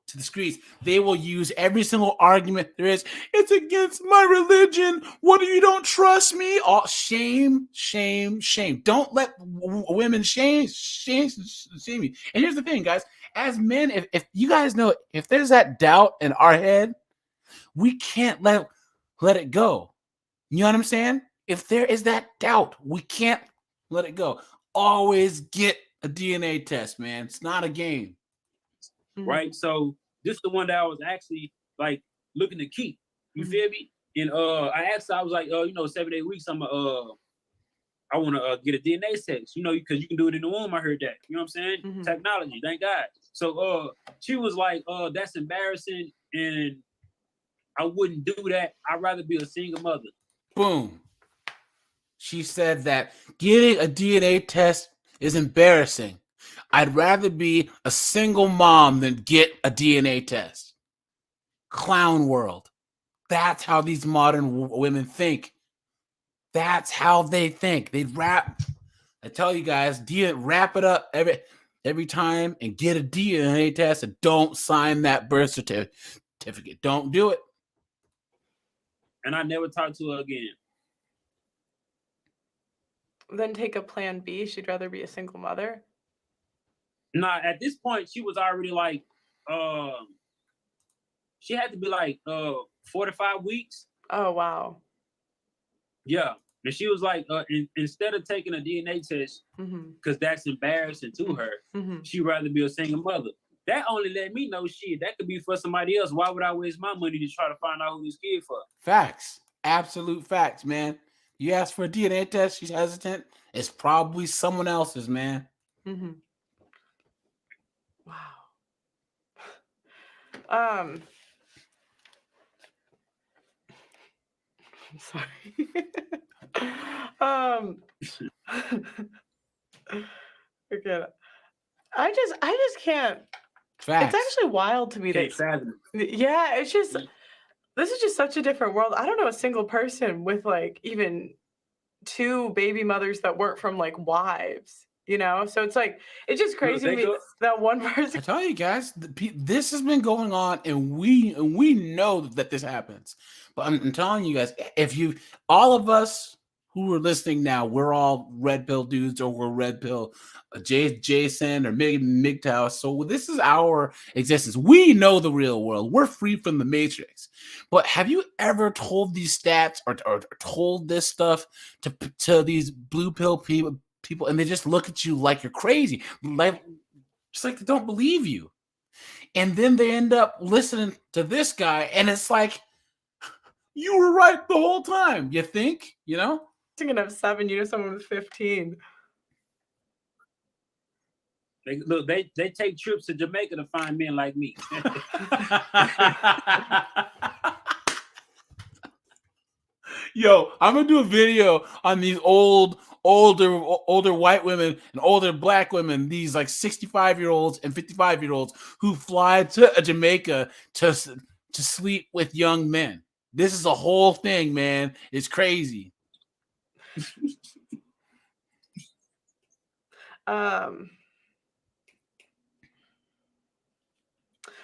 to the streets, they will use every single argument there is. It's against my religion. What, you don't trust me? Oh, shame. Don't let women shame you. And here's the thing, guys. As men, if you guys know, if there's that doubt in our head, we can't let it go. You know what I'm saying? If there is that doubt, we can't let it go. Always get a DNA test, man. It's not a game. Right? So this is the one that I was actually like looking to keep. You feel me? And I asked her, I was like, 7-8 weeks, I want to get a DNA test, because you can do it in the womb. I heard that. You know what I'm saying? Technology, thank God. So she was like, that's embarrassing, and I wouldn't do that. I'd rather be a single mother. Boom. She said that getting a DNA test is embarrassing. I'd rather be a single mom than get a DNA test. Clown world. That's how these modern women think. That's how they think. They wrap. I tell you guys, wrap it up every time and get a DNA test, and don't sign that birth certificate. Don't do it. And I never talked to her again. Then take a plan B. She'd rather be a single mother. Nah, at this point, she was already like, she had to be like 4 to 5 weeks. Oh, wow. Yeah. And she was like, instead of taking a DNA test, because that's embarrassing to her, she'd rather be a single mother. That only let me know shit. That could be for somebody else. Why would I waste my money to try to find out who this kid for? Facts. Absolute facts, man. You ask for a DNA test, she's hesitant. It's probably someone else's, man. Wow. I'm sorry. Okay. I just can't. Facts. It's actually wild to me that. Yeah, it's just. This is just such a different world. I don't know a single person with like even 2 baby mothers that weren't from like wives, So it's like, it's just crazy to me that one person. I tell you guys, this has been going on, and we know that this happens. But I'm telling you guys, all of us who are listening now, we're all red pill dudes, or we're red pill Jason or MGTOW. So this is our existence. We know the real world. We're free from the matrix. But have you ever told these stats or told this stuff to these blue pill people, and they just look at you like you're crazy, just like they don't believe you? And then they end up listening to this guy, and it's like, you were right the whole time. You think, you know? Thinking of 7, you know, someone with 15. They take trips to Jamaica to find men like me. Yo, I'm gonna do a video on these older white women and older black women, these like 65-year-olds and 55-year-olds who fly to Jamaica to sleep with young men. This is a whole thing, man. It's crazy.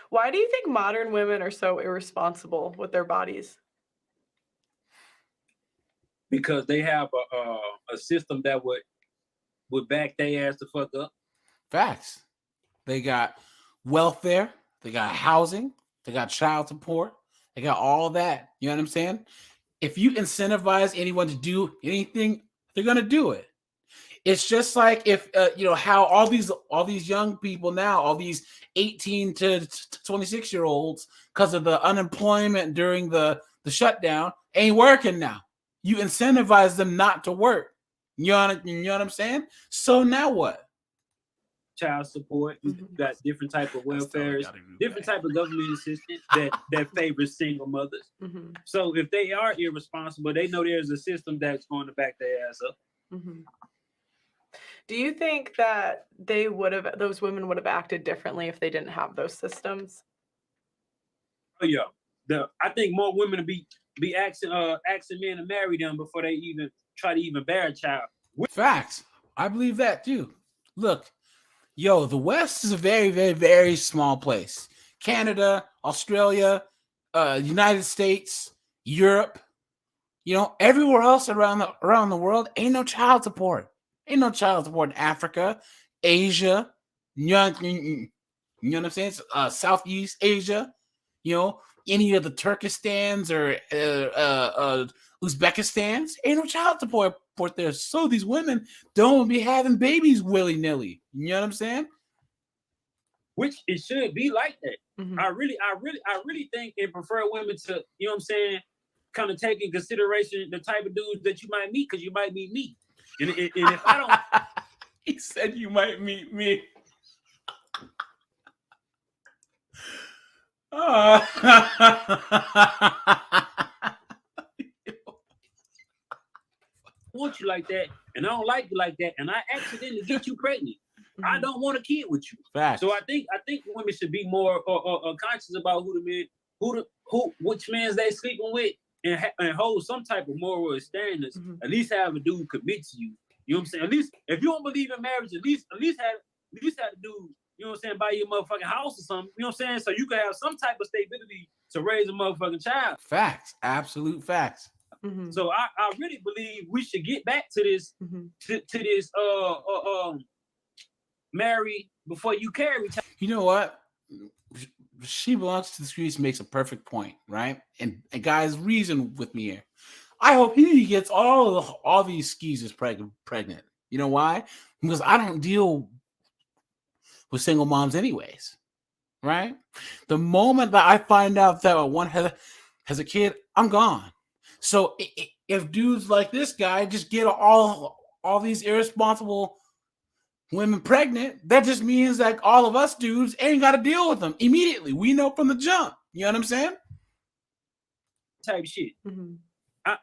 Why do you think modern women are so irresponsible with their bodies? Because they have a system that would back their ass the fuck up. Facts. They got welfare, they got housing, they got child support, they got all that. You know what I'm saying? If you incentivize anyone to do anything, they're gonna do it. It's just like if you know how all these young people now, all these 18 to 26-year-olds, because of the unemployment during the shutdown, ain't working now. You incentivize them not to work. You know what I'm saying? So now what? Child support, you got different type of welfares, different type of government assistance that favors single mothers. Mm-hmm. So if they are irresponsible, they know there's a system that's going to back their ass up. Mm-hmm. Do you think that those women would have acted differently if they didn't have those systems? Oh yeah, I think more women would be asking men to marry them before they even try to even bear a child. Facts. I believe that too. Look, yo, the West is a very, very, very small place. Canada, Australia, United States, Europe, you know, everywhere else around the world, ain't no child support. Ain't no child support in Africa, Asia, you know what I'm saying? Southeast Asia, you know, any of the Turkestans or Uzbekistans, ain't no child support there. So these women don't be having babies willy-nilly. You know what I'm saying? Which it should be like that. Mm-hmm. I really think and prefer women to, you know what I'm saying, kind of take in consideration the type of dudes that you might meet, because you might meet me. And if I don't, he said you might meet me. I want you like that, and I don't like you like that, and I accidentally get you pregnant. Mm-hmm. I don't want a kid with you. Facts. So I think women should be more conscious about which men they sleeping with, and hold some type of moral standards. Mm-hmm. At least have a dude commit to you. You know what I'm saying? At least if you don't believe in marriage, at least have a dude, you know what I'm saying, buy you a motherfucking house or something. You know what I'm saying? So you can have some type of stability to raise a motherfucking child. Facts. Absolute facts. Mm-hmm. So I really believe we should get back to this to this marry before you carry. You know what? She Belongs to the Streets makes a perfect point, right? And guys, reason with me here. I hope he gets all these skeezers pregnant. You know why? Because I don't deal with single moms anyways, right? The moment that I find out that one has a kid, I'm gone. So if dudes like this guy just get all these irresponsible women pregnant, that just means that all of us dudes ain't got to deal with them immediately. We know from the jump. You know what I'm saying? Type shit. Mm-hmm.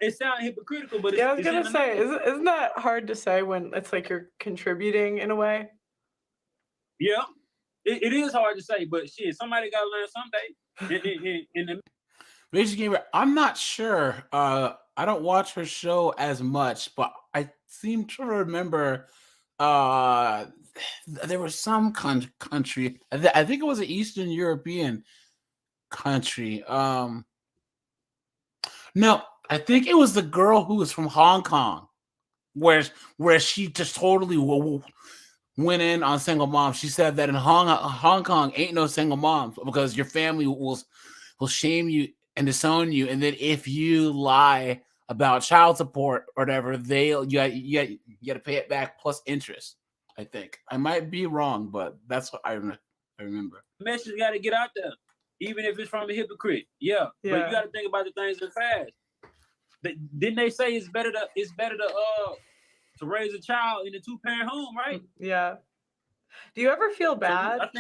It sounds hypocritical, but I was gonna say, isn't that hard to say when it's like you're contributing in a way? Yeah, it is hard to say, but shit, somebody gotta learn someday. Rachel Gamer, I'm not sure. I don't watch her show as much, but I seem to remember there was some country. I think it was an Eastern European country. No, I think it was the girl who was from Hong Kong, where she just totally went in on single moms. She said that in Hong Kong ain't no single moms because your family will shame you and disown you, and then if you lie about child support or whatever, you got to pay it back plus interest. I think I might be wrong, but that's what I I remember. The message got to get out there, even if it's from a hypocrite. Yeah. But you got to think about the things that fast. Didn't they say it's better to raise a child in a 2-parent home, right? Yeah. Do you ever feel bad?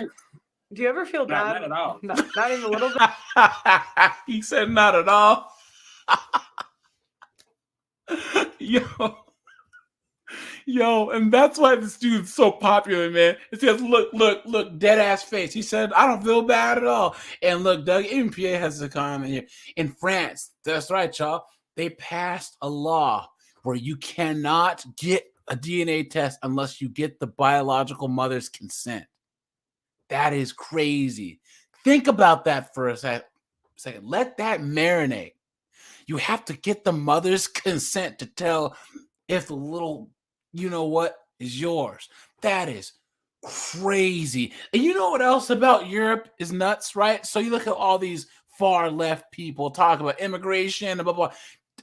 Do you ever feel bad? Not at all. Not even a little bit. He said not at all. Yo, and that's why this dude's so popular, man. It says, look, dead ass face. He said, I don't feel bad at all. And look, Doug, even Pierre has a comment here. In France, that's right, y'all. They passed a law where you cannot get a DNA test unless you get the biological mother's consent. That is crazy. Think about that for a second. Let that marinate. You have to get the mother's consent to tell if the little, you know what, is yours. That is crazy. And you know what else about Europe is nuts, right? So you look at all these far left people talk about immigration and blah, blah.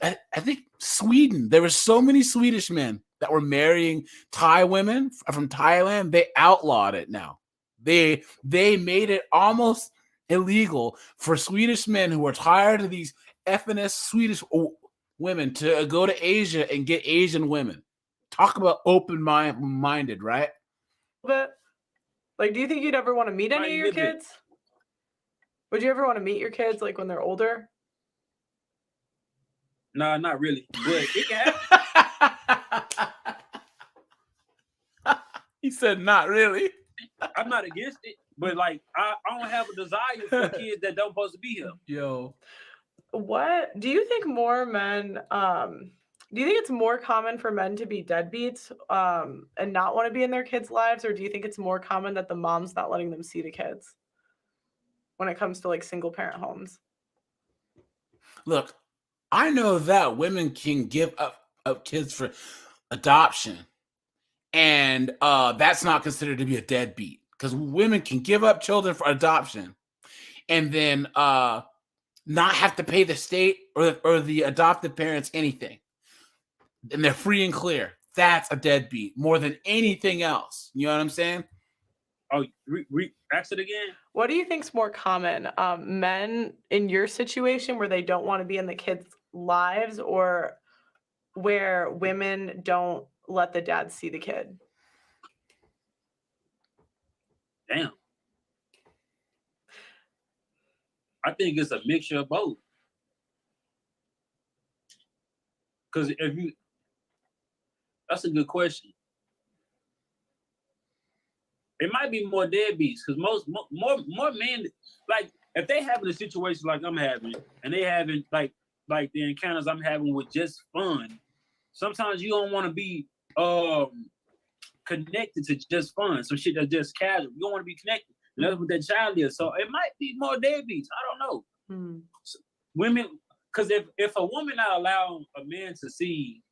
I think Sweden, there were so many Swedish men that were marrying Thai women from Thailand. They outlawed it now. They made it almost illegal for Swedish men who are tired of these effing Swedish women to go to Asia and get Asian women. Talk about open-minded, right? But like, do you think you'd ever want to meet any of your kids? Would you ever want to meet your kids like when they're older? No, not really. But it can happen. He said, not really. I'm not against it, but like I don't have a desire for kids that don't supposed to be here. Yo. What do you think more men do you think it's more common for men to be deadbeats and not want to be in their kids' lives, or do you think it's more common that the mom's not letting them see the kids when it comes to like single parent homes? Look, I know that women can give up kids for adoption, and that's not considered to be a deadbeat, because women can give up children for adoption and then not have to pay the state or the adoptive parents anything. And they're free and clear. That's a deadbeat more than anything else. You know what I'm saying? Oh, ask it again. What do you think's more common? Men in your situation where they don't want to be in the kids' lives, or where women don't let the dad see the kid? Damn. I think it's a mixture of both. Because that's a good question. It might be more deadbeats, because more men, like if they having a situation like I'm having, and they having like the encounters I'm having with just fun, sometimes you don't want to be connected to just fun, some shit that's just casual. You don't want to be connected. And that's what that child is. So it might be more deadbeats. I don't know. So, women, because if a woman not allowing a man to see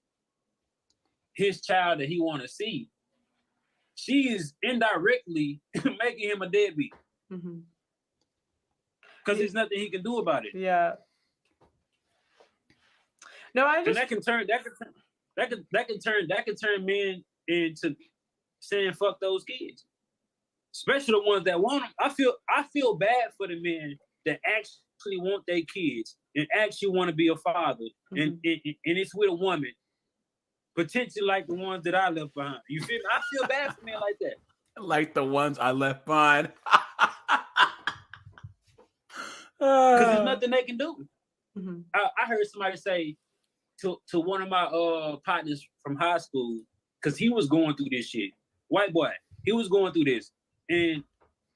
his child that he want to see, she is indirectly making him a deadbeat. Because there's nothing he can do about it. Yeah. No, I just. And that can turn men into saying fuck those kids, especially the ones that want them. I feel bad for the men that actually want their kids and actually want to be a father, and it's with a woman, potentially like the ones that I left behind. You feel me? I feel bad for men like that. Like the ones I left behind. Because there's nothing they can do. I heard somebody say to one of my partners from high school, because he was going through this shit. White boy, he was going through this, and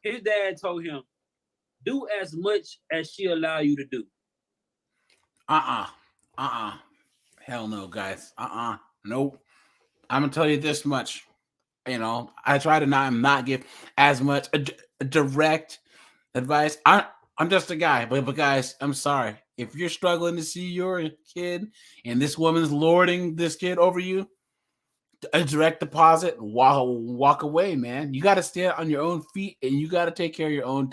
his dad told him, "Do as much as she allow you to do." Hell no, guys. Nope. I'm gonna tell you this much. You know, I try to not give as much direct advice. I'm just a guy, but guys, I'm sorry. If you're struggling to see your kid and this woman's lording this kid over you, a direct deposit, walk away, man. You got to stand on your own feet, and you got to take care of your own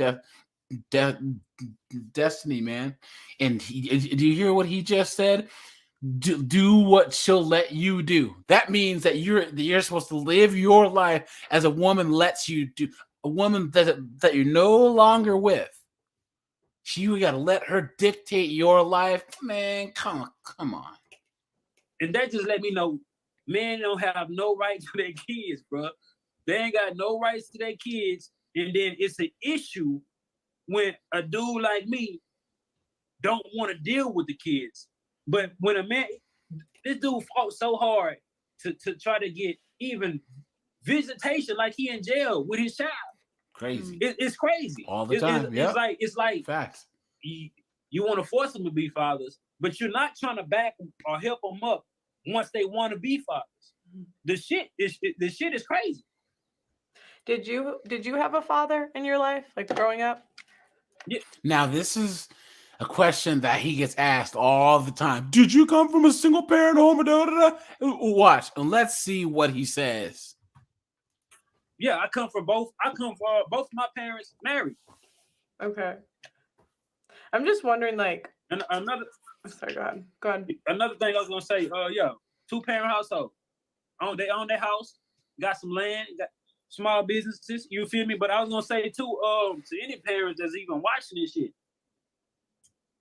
destiny, man. And do you hear what he just said? Do what she'll let you do. That means that you're supposed to live your life as a woman lets you do. a woman that you're no longer with, you got to let her dictate your life, man. Come on. And that just let me know, men don't have no rights to their kids, bro. They ain't got no rights to their kids, and then it's an issue when a dude like me don't want to deal with the kids. But when a man, this dude fought so hard to try to get even visitation, like he in jail with his child. Crazy. It's crazy. All the time. It's like facts. You want to force them to be fathers, but you're not trying to back or help them up once they want to be fathers. The shit is crazy. Did you have a father in your life, like growing up? Yeah. Now this is a question that he gets asked all the time. Did you come from a single parent home? Watch and let's see what he says. Yeah, I come from both of my parents married. Okay. I'm just wondering, like, and another. Sorry, go ahead. Another thing I was gonna say, 2-parent household. They own their house, got some land, got small businesses. You feel me? But I was gonna say too, to any parents that's even watching this shit,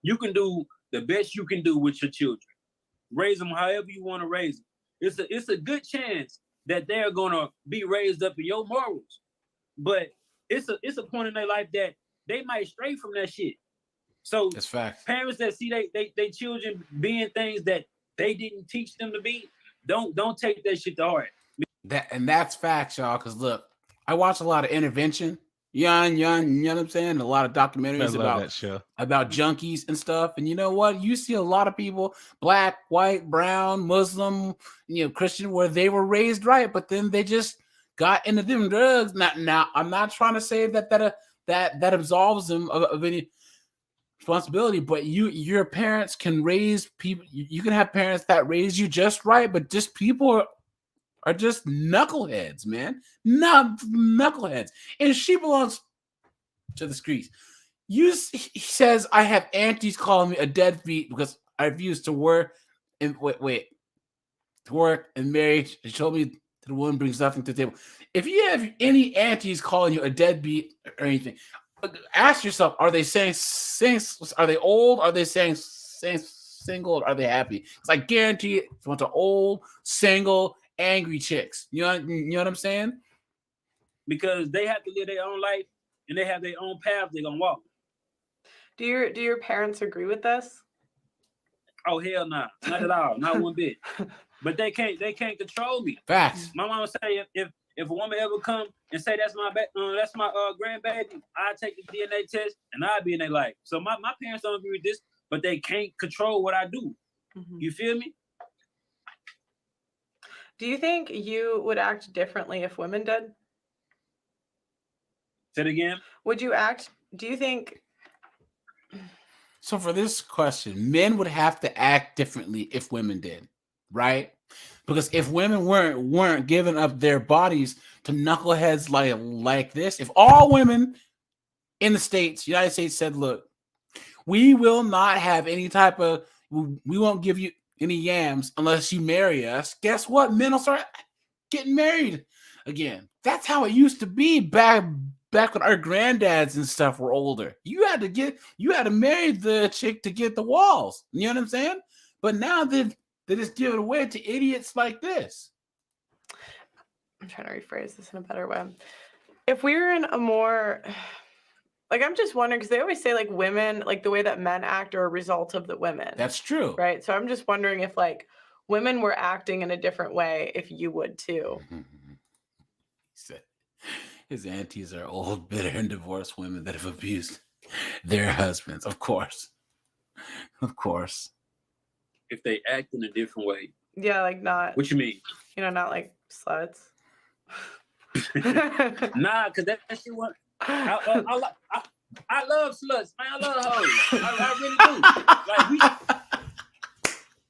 you can do the best you can do with your children. Raise them however you want to raise them. It's a good chance that they're gonna be raised up in your morals, but it's a point in their life that they might stray from that shit. So that's fact. Parents that see they children being things that they didn't teach them to be, don't take that shit to heart. That's facts, y'all. Because look, I watch a lot of intervention. You know what I'm saying? A lot of documentaries about junkies and stuff. And you know what? You see a lot of people, black, white, brown, Muslim, Christian, where they were raised right, but then they just got into them drugs. Now I'm not trying to say that absolves them of any responsibility, but your parents can raise people. You can have parents that raise you just right, but just people are just knuckleheads, man. Not knuckleheads. And she belongs to the streets. He says, I have aunties calling me a deadbeat because I refuse to work and to work and marry. She told me that the woman brings nothing to the table. If you have any aunties calling you a deadbeat or anything, ask yourself, are they saying are they old? Are they saying single? Or are they happy? Because I guarantee it's a bunch of old, single, angry chicks. You know what I'm saying? Because they have to live their own life and they have their own path they're gonna walk. Do your parents agree with this? Oh hell no, not at all, not one bit. But they can't control me. Facts. My mama say if a woman ever come and say that's my grandbaby, I take the DNA test and I'll be in their life. So my parents don't agree with this, but they can't control what I do. Mm-hmm. You feel me? Do you think you would act differently if women did? Say it again. Do you think? So for this question, men would have to act differently if women did, right? Because if women weren't giving up their bodies to knuckleheads like this, if all women in the United States said, look, we will not have any type of, we won't give you any yams unless you marry us, guess what? Men will start getting married again. That's how it used to be back when our granddads and stuff were older. You had to marry the chick to get the walls. You know what I'm saying? But now they just give it away to idiots like this. I'm trying to rephrase this in a better way. If we were in a more, like, I'm just wondering, because they always say, like, women, like, the way that men act are a result of the women. That's true. Right? So I'm just wondering if, like, women were acting in a different way, if you would, too. He said his aunties are old, bitter, and divorced women that have abused their husbands. Of course. Of course. If they act in a different way. Yeah, like not. What you mean? Not like sluts. Nah, because that shit was. I love sluts, man. I love hoes. I really do. Like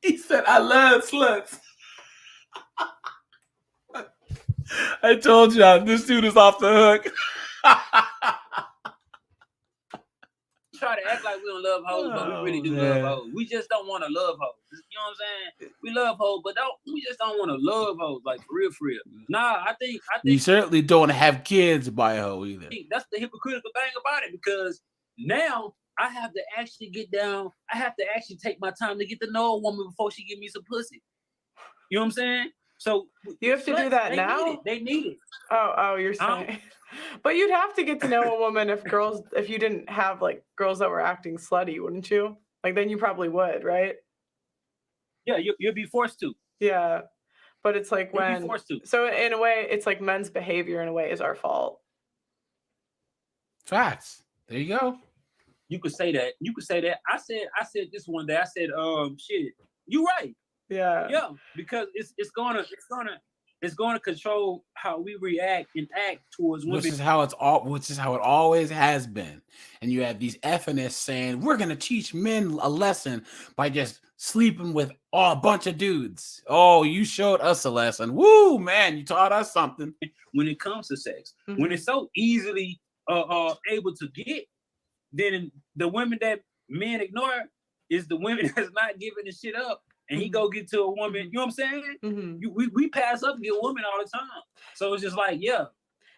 he said, I love sluts. I told y'all, this dude is off the hook. Try to act like we don't love hoes, but we really do love hoes. We just don't want to love hoes. You know what I'm saying? We love hoes, but we just don't want to love hoes, like for real. Nah, I think you certainly don't want to have kids by a hoe either. That's the hypocritical thing about it, because now I have to actually get down. I have to actually take my time to get to know a woman before she give me some pussy. You know what I'm saying? So you have to do that now. They need it. Oh, you're saying. But you'd have to get to know a woman if you didn't have like girls that were acting slutty, wouldn't you? Like then you probably would, right? Yeah, you'll be forced to. Yeah, but it's like You'll when. be forced to. So in a way, it's like men's behavior in a way is our fault. Facts. There you go. You could say that. I said this one day. I said, shit, you right. Yeah, because it's gonna control how we react and act towards women. Which is how it always has been. And you have these feminists saying we're gonna teach men a lesson by just sleeping with a bunch of dudes. Oh, you showed us a lesson. Woo, man, you taught us something. When it comes to sex, when it's so easily able to get, then the women that men ignore is the women that's not giving the shit up. And he go get to a woman, you know what I'm saying? Mm-hmm. We pass up and get women all the time. So it's just like, yeah,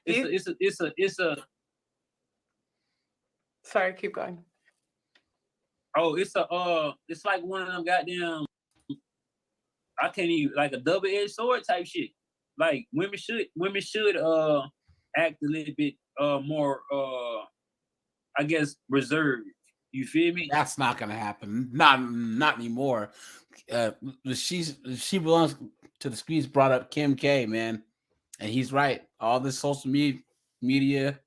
it's a. Sorry, keep going. Oh, it's like one of them goddamn. I can't even, like a double-edged sword type shit. Like women should act a little bit more I guess reserved. You feel me? That's not gonna happen. Not anymore. She belongs to the Squeeze. Brought up Kim K, man, and he's right. All this social media,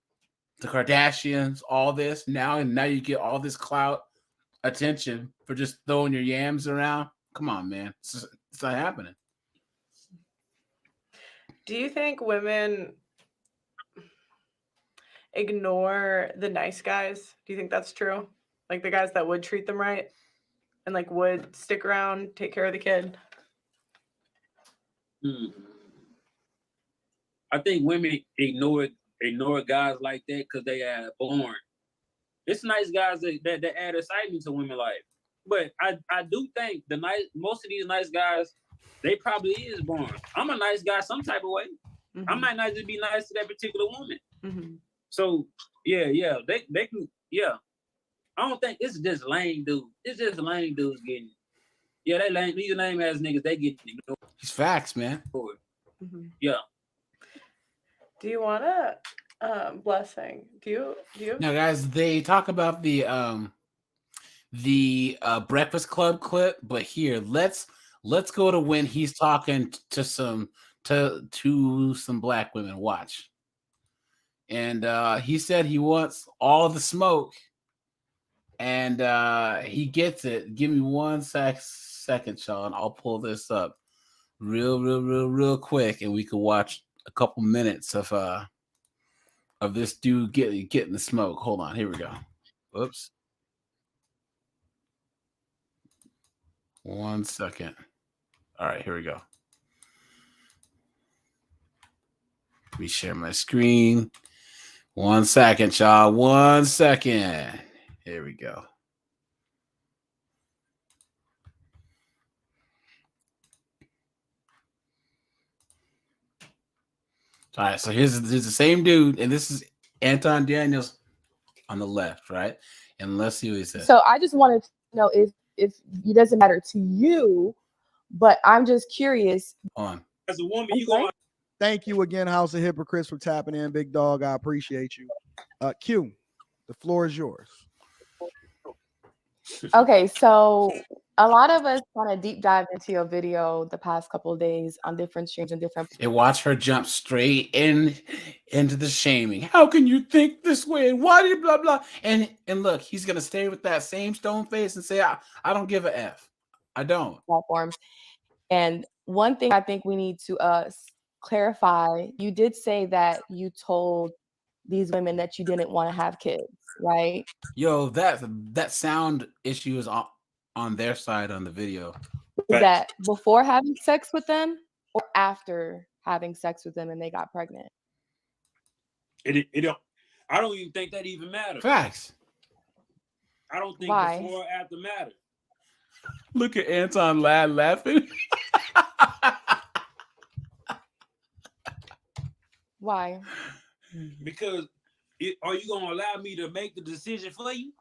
the Kardashians, all this now you get all this clout, attention for just throwing your yams around. Come on, man, it's not happening. Do you think women ignore the nice guys? Do you think that's true? Like the guys that would treat them right and like would stick around, take care of the kid? I think women ignore guys like that because they are born. It's nice guys that add excitement to women's life. But I do think most of these nice guys, they probably is born. I'm a nice guy some type of way. Mm-hmm. I might not just be nice to that particular woman. Mm-hmm. So yeah, they can, yeah. I don't think it's just lame dudes. It's just lame dudes getting. Yeah, they lame. These lame ass niggas, they get ignored. It's facts, man. Mm-hmm. Yeah. Do you want a blessing? Do you? Now, guys, they talk about the Breakfast Club clip, but here let's go to when he's talking to some black women. Watch. And he said he wants all the smoke. And he gets it. Give me 1 second, Sean. I'll pull this up real quick, and we can watch a couple minutes of this dude getting the smoke. Hold on, here we go. Oops. 1 second. All right, here we go. Let me share my screen. 1 second, y'all. 1 second. Here we go. All right, so here's the same dude, and this is Anton Daniels on the left, right? And let's see what he says. So I just wanted to know if it doesn't matter to you, but I'm just curious. As a woman, you go. Thank you again, House of Hypocrites, for tapping in, big dog. I appreciate you. Q, the floor is yours. Okay, so a lot of us kind of deep dive into your video the past couple of days on different streams and different. And watch her jump straight into the shaming. How can you think this way? And why do you blah blah? And look, he's gonna stay with that same stone face and say, I don't give a F. I don't. Platforms. And one thing I think we need to clarify, you did say that you told these women that you didn't want to have kids, right? Yo, that sound issue is on their side on the video. Is that before having sex with them or after having sex with them and they got pregnant? I don't even think that even matters. Facts. I don't think Why? Before or after matters. Look at Anton laughing. Why? Because are you gonna allow me to make the decision for you?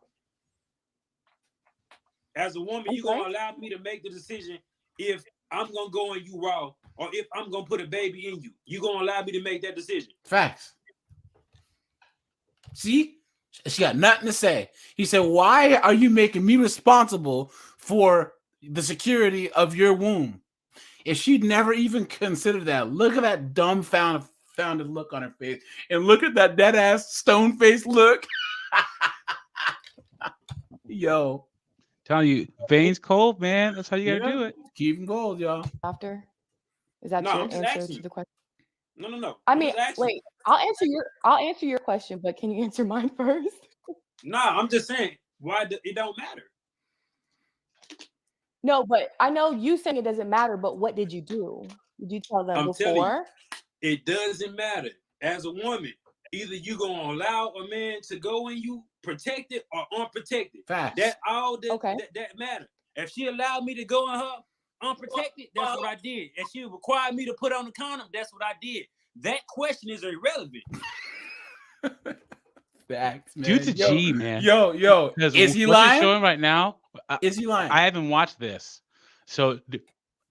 As a woman, you gonna allow me to make the decision if I'm gonna go in you raw or if I'm gonna put a baby in you? You gonna allow me to make that decision? Facts. See, she got nothing to say. He said, "Why are you making me responsible for the security of your womb?" If she'd never even considered that, look at that dumbfounded look on her face, and look at that dead ass stone face look. Yo, telling you, veins cold, man. That's how you gotta do it. Keep them cold, y'all. After, is that your answer to the question? No. I mean, wait. I'll answer your question, but can you answer mine first? Nah, I'm just saying, why it don't matter. No, but I know you saying it doesn't matter, but what did you do? Did you tell them before? It doesn't matter. As a woman, either you gonna allow a man to go in you protected or unprotected. Facts. That all that matter. If she allowed me to go in her unprotected, that's what I did. If she required me to put on the condom, that's what I did. That question is irrelevant. Facts, man. Dude's a G, man. Yo, is he lying? Showing right now? Is he lying? I haven't watched this, so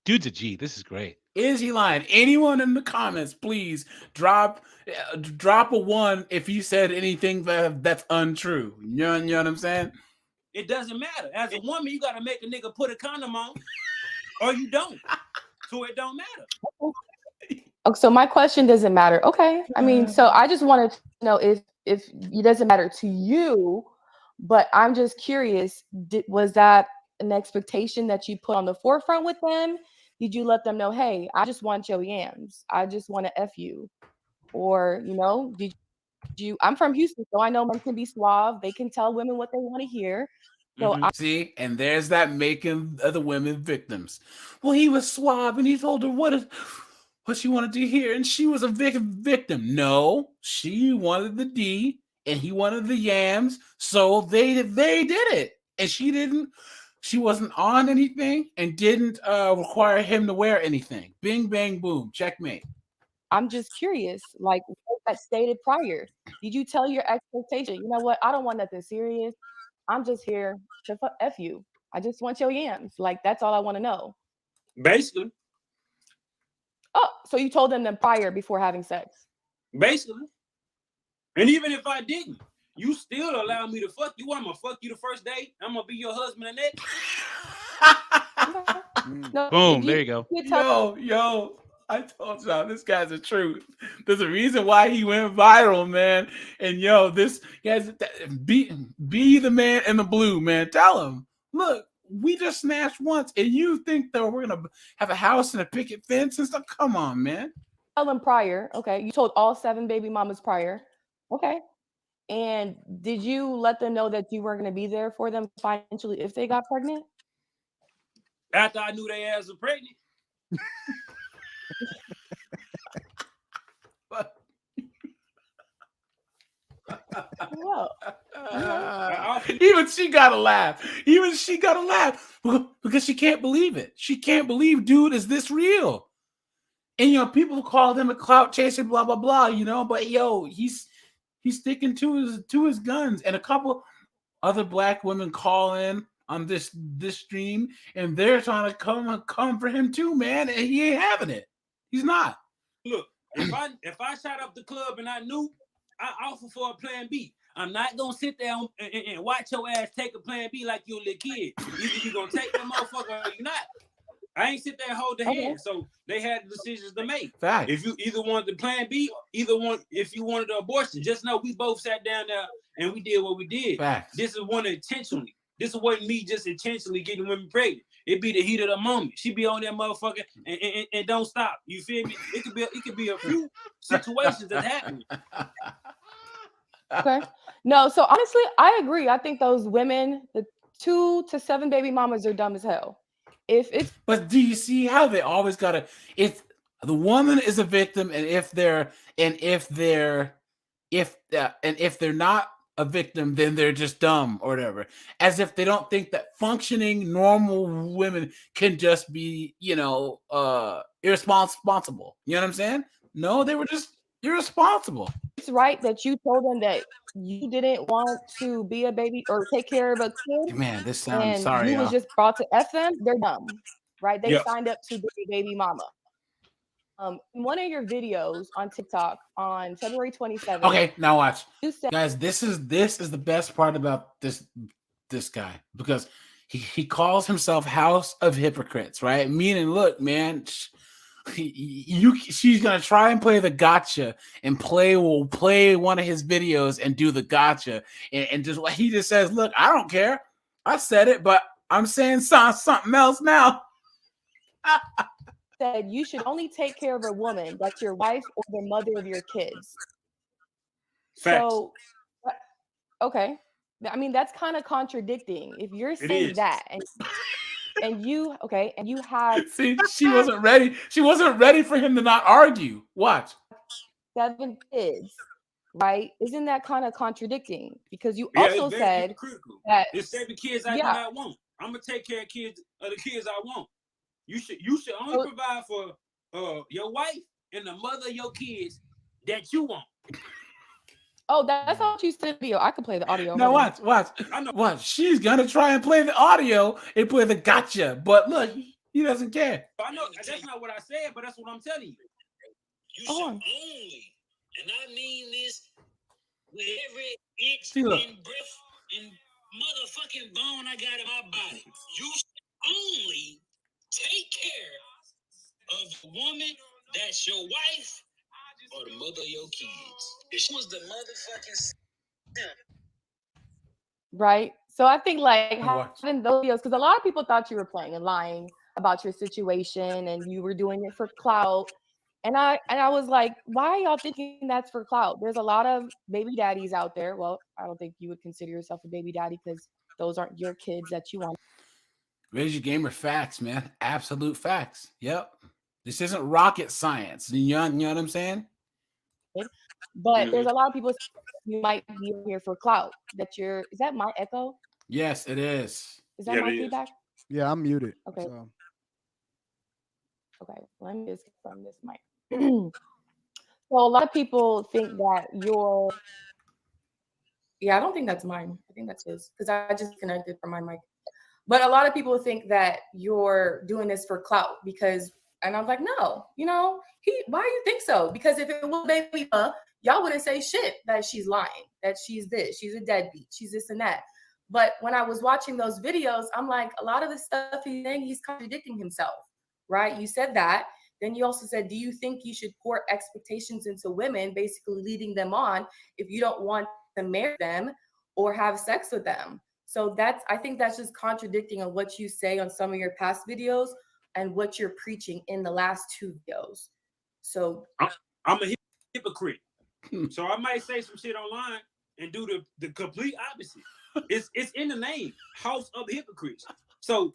dude's a G. This is great. Is he lying? Anyone in the comments, please drop a 1 if you said anything that's untrue. You know what I'm saying? It doesn't matter. As a woman, you gotta make a nigga put a condom on, or you don't. So it don't matter. Oh, so my question doesn't matter. Okay. I mean, so I just wanted to know if it doesn't matter to you, but I'm just curious, was that an expectation that you put on the forefront with them? Did you let them know, hey, I just want your yams. I just want to F you. Or, did you, I'm from Houston, so I know men can be suave. They can tell women what they want to hear. So see, and there's that making other women victims. Well, he was suave and he told her what she wanted to hear, and she was a victim. No, she wanted the D and he wanted the yams, so they did it, and she wasn't on anything and didn't require him to wear anything. Bing, bang, boom, checkmate. I'm just curious, like what that stated prior. Did you tell your expectation? You know what? I don't want nothing serious. I'm just here to F you. I just want your yams. Like, that's all I want to know. Basically. Oh, so you told them prior before having sex? Basically. And even if I didn't, you still allow me to fuck you. I'm gonna fuck you the first day. I'm gonna be your husband the next. No, boom, there you go. Yo. I told y'all this guy's the truth. There's a reason why he went viral, man. And this guys, be the man in the blue, man. Tell him, look, we just smashed once, and you think that we're gonna have a house and a picket fence and stuff? Come on, man. Tell them prior. Okay, you told all 7 baby mamas prior. Okay, and did you let them know that you weren't going to be there for them financially if they got pregnant? After I knew they ass were pregnant. Even she gotta laugh. Because she can't believe it. She can't believe, dude, is this real? And people call him a clout chaser, blah blah blah. But he's sticking to his guns. And a couple other black women call in on this stream, and they're trying to come for him too, man. And he ain't having it. He's not. Look, if I shot up the club and I knew, I offer for a plan B. I'm not gonna sit there and watch your ass take a plan B like you a little kid. Either you gonna take that motherfucker or you not. I ain't sit there and hold the hand. So they had decisions to make. Fact. If you either wanted the plan B, if you wanted the abortion, just know we both sat down there and we did what we did. Fact. This is one intentionally. This wasn't me just intentionally getting women pregnant. It be the heat of the moment. She be on that motherfucker and don't stop. You feel me? It could be a few situations that happen. Okay. No, so honestly, I agree. I think those women, the 2 to 7 baby mamas, are dumb as hell. But do you see how they always gotta? If the woman is a victim, and if they're not a victim, then they're just dumb or whatever. As if they don't think that functioning normal women can just be, irresponsible. You know what I'm saying? No, they were just You're responsible. It's right that you told them that you didn't want to be a baby or take care of a kid. Man, this sounds and sorry. You was just brought to F them. They're dumb, right? They signed up to be a baby mama. In one of your videos on TikTok on February 27th. Okay, now watch. Guys, this is the best part about this guy, because he calls himself House of Hypocrites, right? Meaning, look, man, she's gonna try and play the gotcha and play one of his videos and do the gotcha, and just what he just says, look, I don't care. I said it, but I'm saying something else now. Said you should only take care of a woman that's your wife or the mother of your kids. Facts. So, okay, I mean that's kind of contradicting. If you're saying that, and you had see, she wasn't ready. She wasn't ready for him to not argue. Watch. 7 kids, right? Isn't that kind of contradicting? Because you also said that there's 7 kids I do not want. I'm gonna take care of the kids I want. You should only provide for your wife and the mother of your kids that you want. Oh, that's not what you said in the video. I could play the audio. Now watch. She's gonna try and play the audio and play the gotcha, but look, he doesn't care. I know that's not what I said, but that's what I'm telling you. You should only, and I mean this with every itch See, look. and breath and motherfucking bone I got in my body. You should only take care of the woman that's your wife or the mother of your kids. If she was the motherfucking right. So I think like having those videos, because a lot of people thought you were playing and lying about your situation and you were doing it for clout. And I was like, why are y'all thinking that's for clout? There's a lot of baby daddies out there. Well, I don't think you would consider yourself a baby daddy because those aren't your kids that you want. Raise your gamer facts, man. Absolute facts. Yep. This isn't rocket science. You know what I'm saying? But there's a lot of people you might be here for clout. Is that my echo? Yes, it is. Is that my feedback? Yeah, I'm muted. Okay. So. Okay, let me just confirm this mic. So a lot of people think that I don't think that's mine. I think that's his because I just connected from my mic. But a lot of people think that you're doing this for clout and I'm like, no, why do you think so? Because if it was baby, y'all wouldn't say shit that she's lying, that she's this, she's a deadbeat, she's this and that. But when I was watching those videos, I'm like, a lot of the stuff he's saying, he's contradicting himself, right? You said that. Then you also said, do you think you should pour expectations into women, basically leading them on if you don't want to marry them or have sex with them? So I think that's just contradicting on what you say on some of your past videos and what you're preaching in the last 2 videos. So I'm a hypocrite. So I might say some shit online and do the complete opposite. It's in the name, House of Hypocrites. So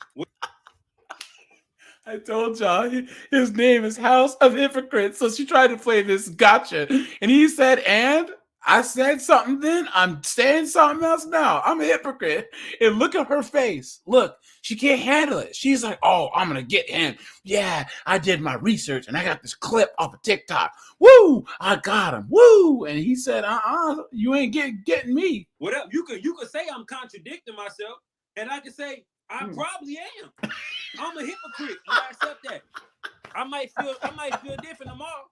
I told y'all his name is House of Hypocrites. So she tried to play this gotcha, and he said, and I said something then, I'm saying something else now. I'm a hypocrite. And look at her face. Look, she can't handle it. She's like, oh, I'm going to get him. Yeah, I did my research and I got this clip off of TikTok. Woo, I got him. Woo. And he said, you ain't getting me. Whatever. You could say I'm contradicting myself, and I can say I probably am. I'm a hypocrite, and I accept that. I might feel different tomorrow.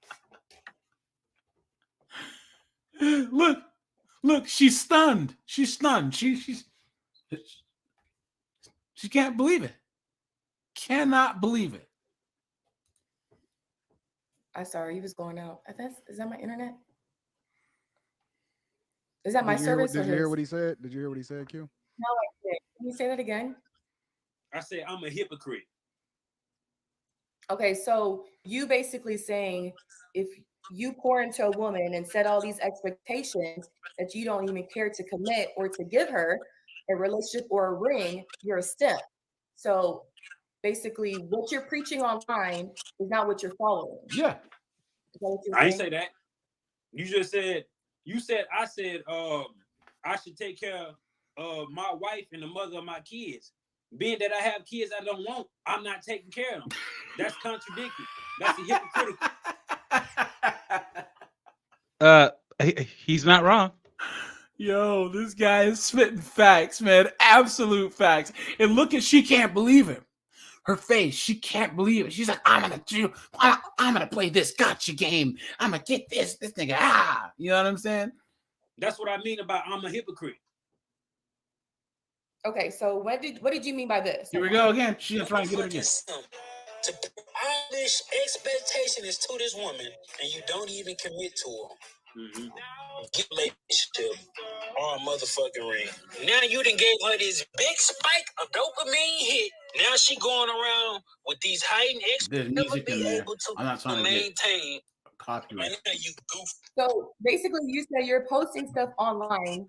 Look, she's stunned. She's stunned. She can't believe it. Cannot believe it. I'm sorry, he was going out. Is that my internet? Is that my service? Did you hear what he said? Did you hear what he said, Q? No, I didn't. Can you say that again? I said I'm a hypocrite. Okay, so you basically saying if you pour into a woman and set all these expectations that you don't even care to commit or to give her a relationship or a ring, you're a simp. So basically what you're preaching online is not what you're following. Yeah. I didn't say that. You just said, I said I should take care of my wife and the mother of my kids. Being that I have kids I don't want, I'm not taking care of them. That's contradicting. That's a hypocritical. He's not wrong. Yo, this guy is spitting facts, man. Absolute facts. And look at, she can't believe it. Her face, she can't believe it. She's like, I'm gonna play this gotcha game. I'm gonna get this nigga. You know what I'm saying? That's what I mean about I'm a hypocrite. Okay, so what did you mean by this? Here we go again. She's gonna try and get it again. To all this expectation is to this woman, and you don't even commit to her. Mm-hmm. Get relationship or a motherfucking ring. Now you done gave her this big spike of dopamine hit. Now she going around with these heightened expectations. There's music in there. I'm not trying to maintain copyright. So basically, you said you're posting stuff online,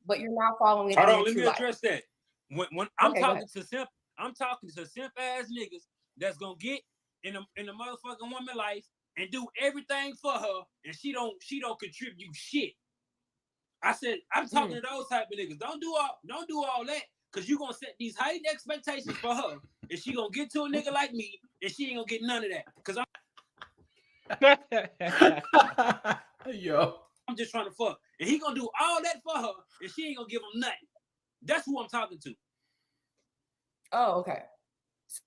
but you're not following it. Hold on, let me address that. When I'm talking to simp ass niggas that's gonna get in the motherfucking woman life and do everything for her, and she don't contribute shit. I said I'm talking to those type of niggas. Don't do all that, cause you gonna set these heightened expectations for her, and she gonna get to a nigga like me, and she ain't gonna get none of that. Cause I'm just trying to fuck, and he gonna do all that for her, and she ain't gonna give him nothing. That's who I'm talking to. Oh, okay.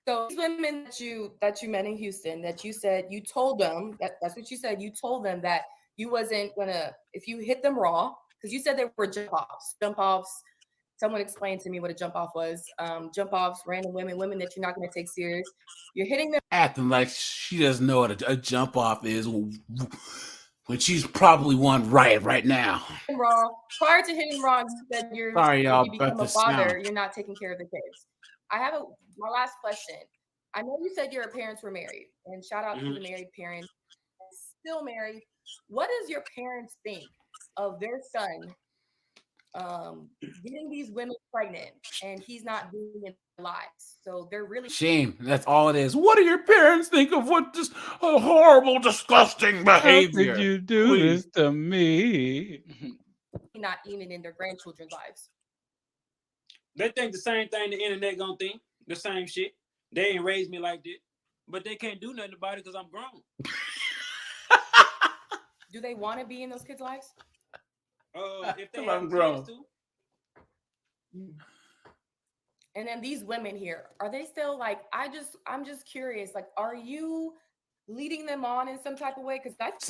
So these women that you met in Houston, that you said you told them that's what you said. You told them that you wasn't gonna, if you hit them raw, because you said they were jump offs. Jump offs. Someone explained to me what a jump off was. Jump offs, random women that you're not gonna take serious. You're hitting them, acting like she doesn't know what a jump off is when she's probably one right now. Raw. Prior to hitting raw, you said you become a father, you're not taking care of the kids. I have my last question. I know you said your parents were married, and shout out to the married parents, still married. What does your parents think of their son getting these women pregnant, and he's not doing it in their lives? So they're really shame. That's all it is. What do your parents think of what this horrible, disgusting behavior? How did you do this to me? Not even in their grandchildren's lives. They think the same thing the internet gonna think. The same shit. They ain't raised me like this. But they can't do nothing about it because I'm grown. Do they want to be in those kids' lives? If they have grown. To. And then these women here, are they still like, I'm just curious, like, are you leading them on in some type of way? Because that's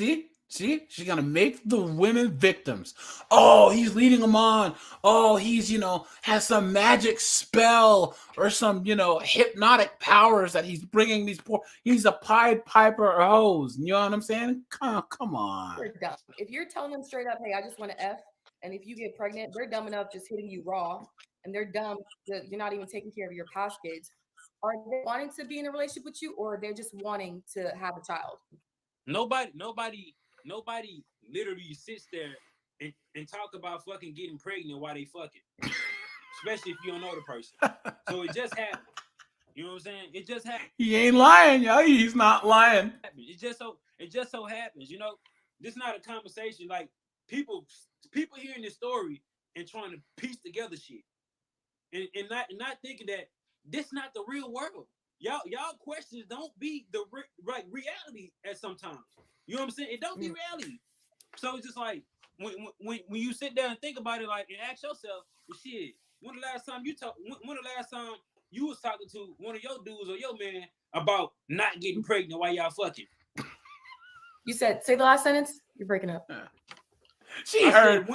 See, she's gonna make the women victims. Oh, he's leading them on. Oh, he's has some magic spell or some hypnotic powers that he's bringing these poor. He's a Pied Piper or hose. You know what I'm saying? Come on. They're dumb. If you're telling them straight up, hey, I just want to F, and if you get pregnant, they're dumb enough just hitting you raw, and they're dumb that you're not even taking care of your past kids. Are they wanting to be in a relationship with you, or they're just wanting to have a child? Nobody literally sits there and talk about fucking getting pregnant while they fucking. Especially if you don't know the person. So it just happened. You know what I'm saying? It just happened. He ain't lying, y'all. He's not lying. It just so happens. This is not a conversation. Like people hearing this story and trying to piece together shit. And not thinking that this not the real world. Y'all questions don't be the reality at some times. You know what I'm saying? It don't be reality. So it's just like when you sit down and think about it, like, and ask yourself, well, shit, when the last time you was talking to one of your dudes or your man about not getting pregnant while y'all fucking? You said, say the last sentence. You're breaking up. She heard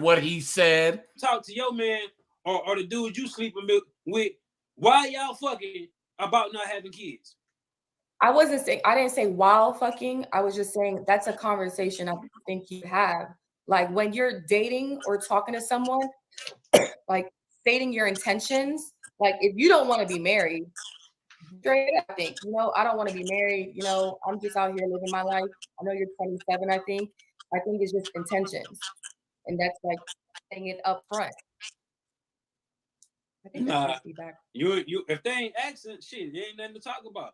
what he said. Talk to your man or the dude you sleeping with while y'all fucking about not having kids. I didn't say while fucking. I was just saying that's a conversation I think you have. Like when you're dating or talking to someone, like stating your intentions. Like if you don't want to be married, straight up, I think, I don't want to be married. I'm just out here living my life. I know you're 27, I think. I think it's just intentions. And that's like saying it up front. I think that's feedback. You if they ain't asking, shit, there ain't nothing to talk about.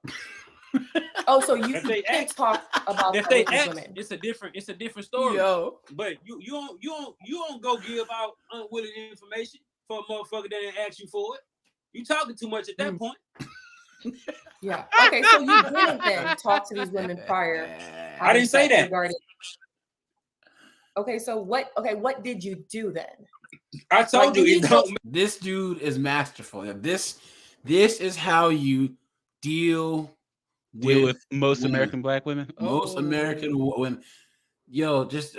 Oh, so you can't talk about if they ask, women. It's a different story. Yo. But you don't go give out unwilling information for a motherfucker that didn't ask you for it. You talking too much at that point. Yeah. Okay, so you didn't then talk to these women prior. I didn't say that. Okay, so what did you do then? I told you it don't. This dude is masterful. This is how you deal with most women. American black women. Most American women. Yo, just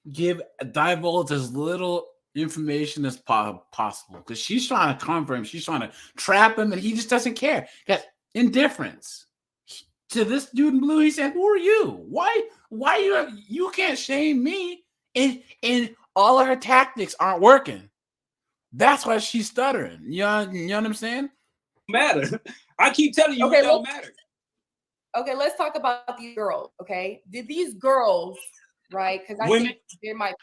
divulge as little information as possible, because she's trying to comfort him. She's trying to trap him, and he just doesn't care. Got indifference to this dude in blue. He said, "Who are you? Why you can't shame me?" And all of her tactics aren't working. That's why she's stuttering. You know what I'm saying? Matter. I keep telling you, it don't matter. Okay, let's talk about these girls. Okay, did these girls, right? Because I think they're my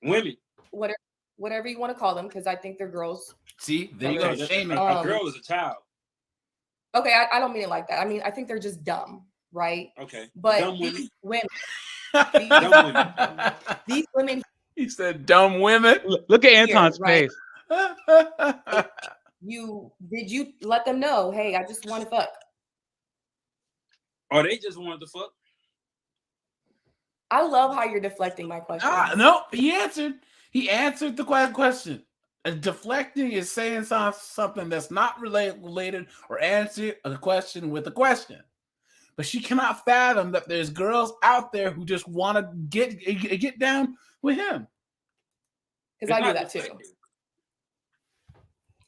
women, whatever you want to call them, because I think they're girls. See, there you go. Shaming. A girl is a child. Okay, I don't mean it like that. I mean, I think they're just dumb, right? Okay, but dumb these women, these women. He said, "Dumb women." Look at Anton's face. Did you let them know? Hey, I just want to fuck. Or they just wanted to fuck. I love how you're deflecting my question. No, he answered. He answered the question. Deflecting is saying something that's not related, or answer a question with a question. But she cannot fathom that there's girls out there who just want to get down with him. Because I do that too.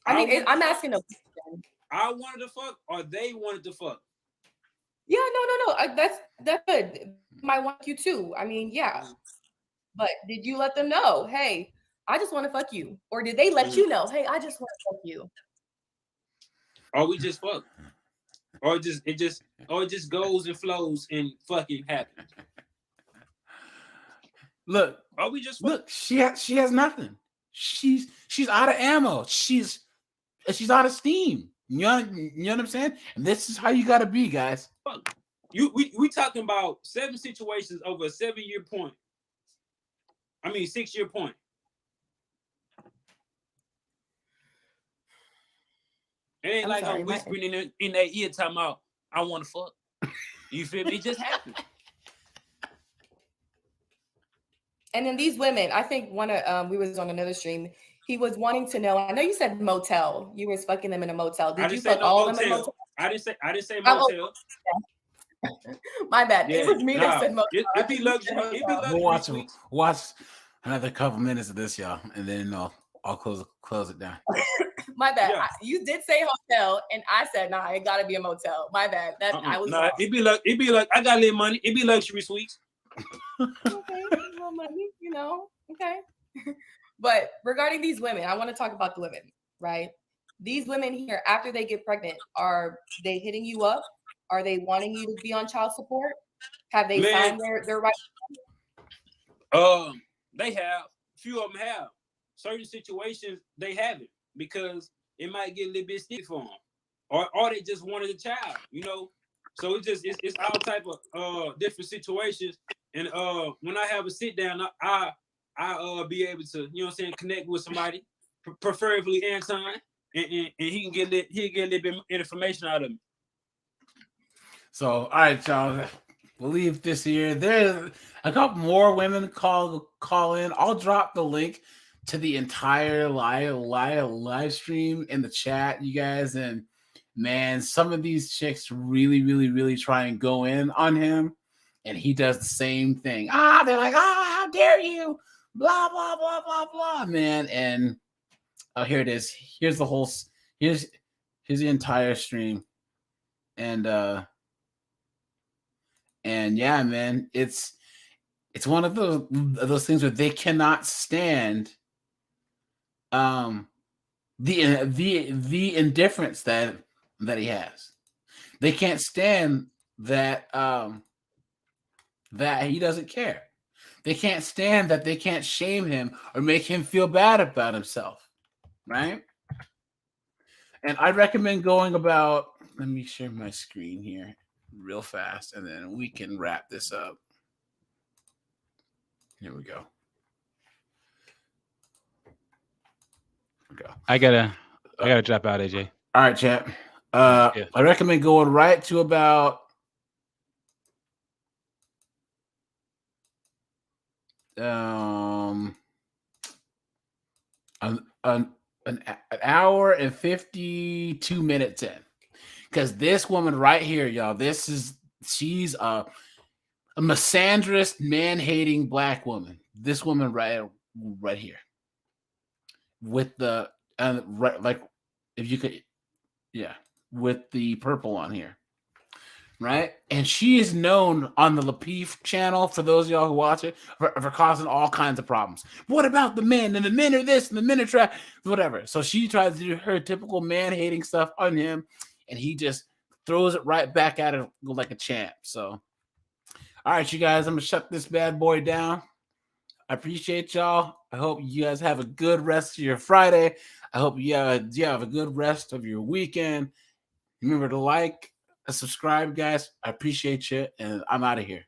I'm asking a question. I wanted to fuck, or they wanted to fuck. Yeah, no. That's good. Might want you too. I mean, yeah. But did you let them know? Hey, I just want to fuck you, or did they let you know? Hey, I just want to fuck you. Or we just fuck, or it just goes and flows and fucking happens. Look, or we just look. She has nothing. She's out of ammo. She's out of steam. You know what I'm saying? And this is how you gotta be, guys. We talking about 7 situations over a 7-year point. 6-year point. It ain't I'm whispering in their ear talking about, I want to fuck. You feel me? It just happened. And then these women, I think we was on another stream. He was wanting to know. I know you said motel. You was fucking them in a motel. Did you fuck all of them in a motel? I didn't say motel. My bad. Yeah, it was me that said motel. It be luxury. We'll watch another couple minutes of this, y'all, and then I'll close it down. My bad. Yeah. You did say hotel, and I said, nah, it gotta be a motel. My bad. I was wrong. It be like I got a little money. It be luxury suites. Okay, little money, okay. But regarding these women, I want to talk about the women, right? These women here, after they get pregnant, are they hitting you up? Are they wanting you to be on child support? Have they signed their right? They have. A few of them have. Certain situations they haven't, because it might get a little bit sticky for them, or they just wanted a child, So it's all type of different situations. And when I have a sit down, I be able to, connect with somebody, preferably Anton, and he can get a little bit information out of me. So, all right, y'all. We'll leave this here. There's a couple more women call in. I'll drop the link to the entire live stream in the chat, you guys. And man, some of these chicks really, really, really try and go in on him, and he does the same thing. They're like, how dare you? Blah blah blah blah blah, man. And here it is. Here's the entire stream, and yeah, man, it's one of those things where they cannot stand the indifference that he has. They can't stand that that he doesn't care. They can't stand that they can't shame him or make him feel bad about himself, right? And I recommend going about. Let me share my screen here real fast, and then we can wrap this up. Here we go. I gotta drop out, AJ. All right, chat. I recommend going right to about an hour and 52 minutes in, because this woman right here, y'all, she's a misandrist, man-hating black woman. This woman right here with the like, if you could, yeah, with the purple on here. Right, and she is known on the Lapeef channel, for those of y'all who watch it, for causing all kinds of problems. What about the men? And the men are this, and the men are trash, whatever. So she tries to do her typical man-hating stuff on him, and he just throws it right back at her like a champ. So, all right, you guys, I'm gonna shut this bad boy down. I appreciate y'all. I hope you guys have a good rest of your Friday. I hope you have a good rest of your weekend. Remember to like, subscribe, guys. I appreciate you, and I'm out of here.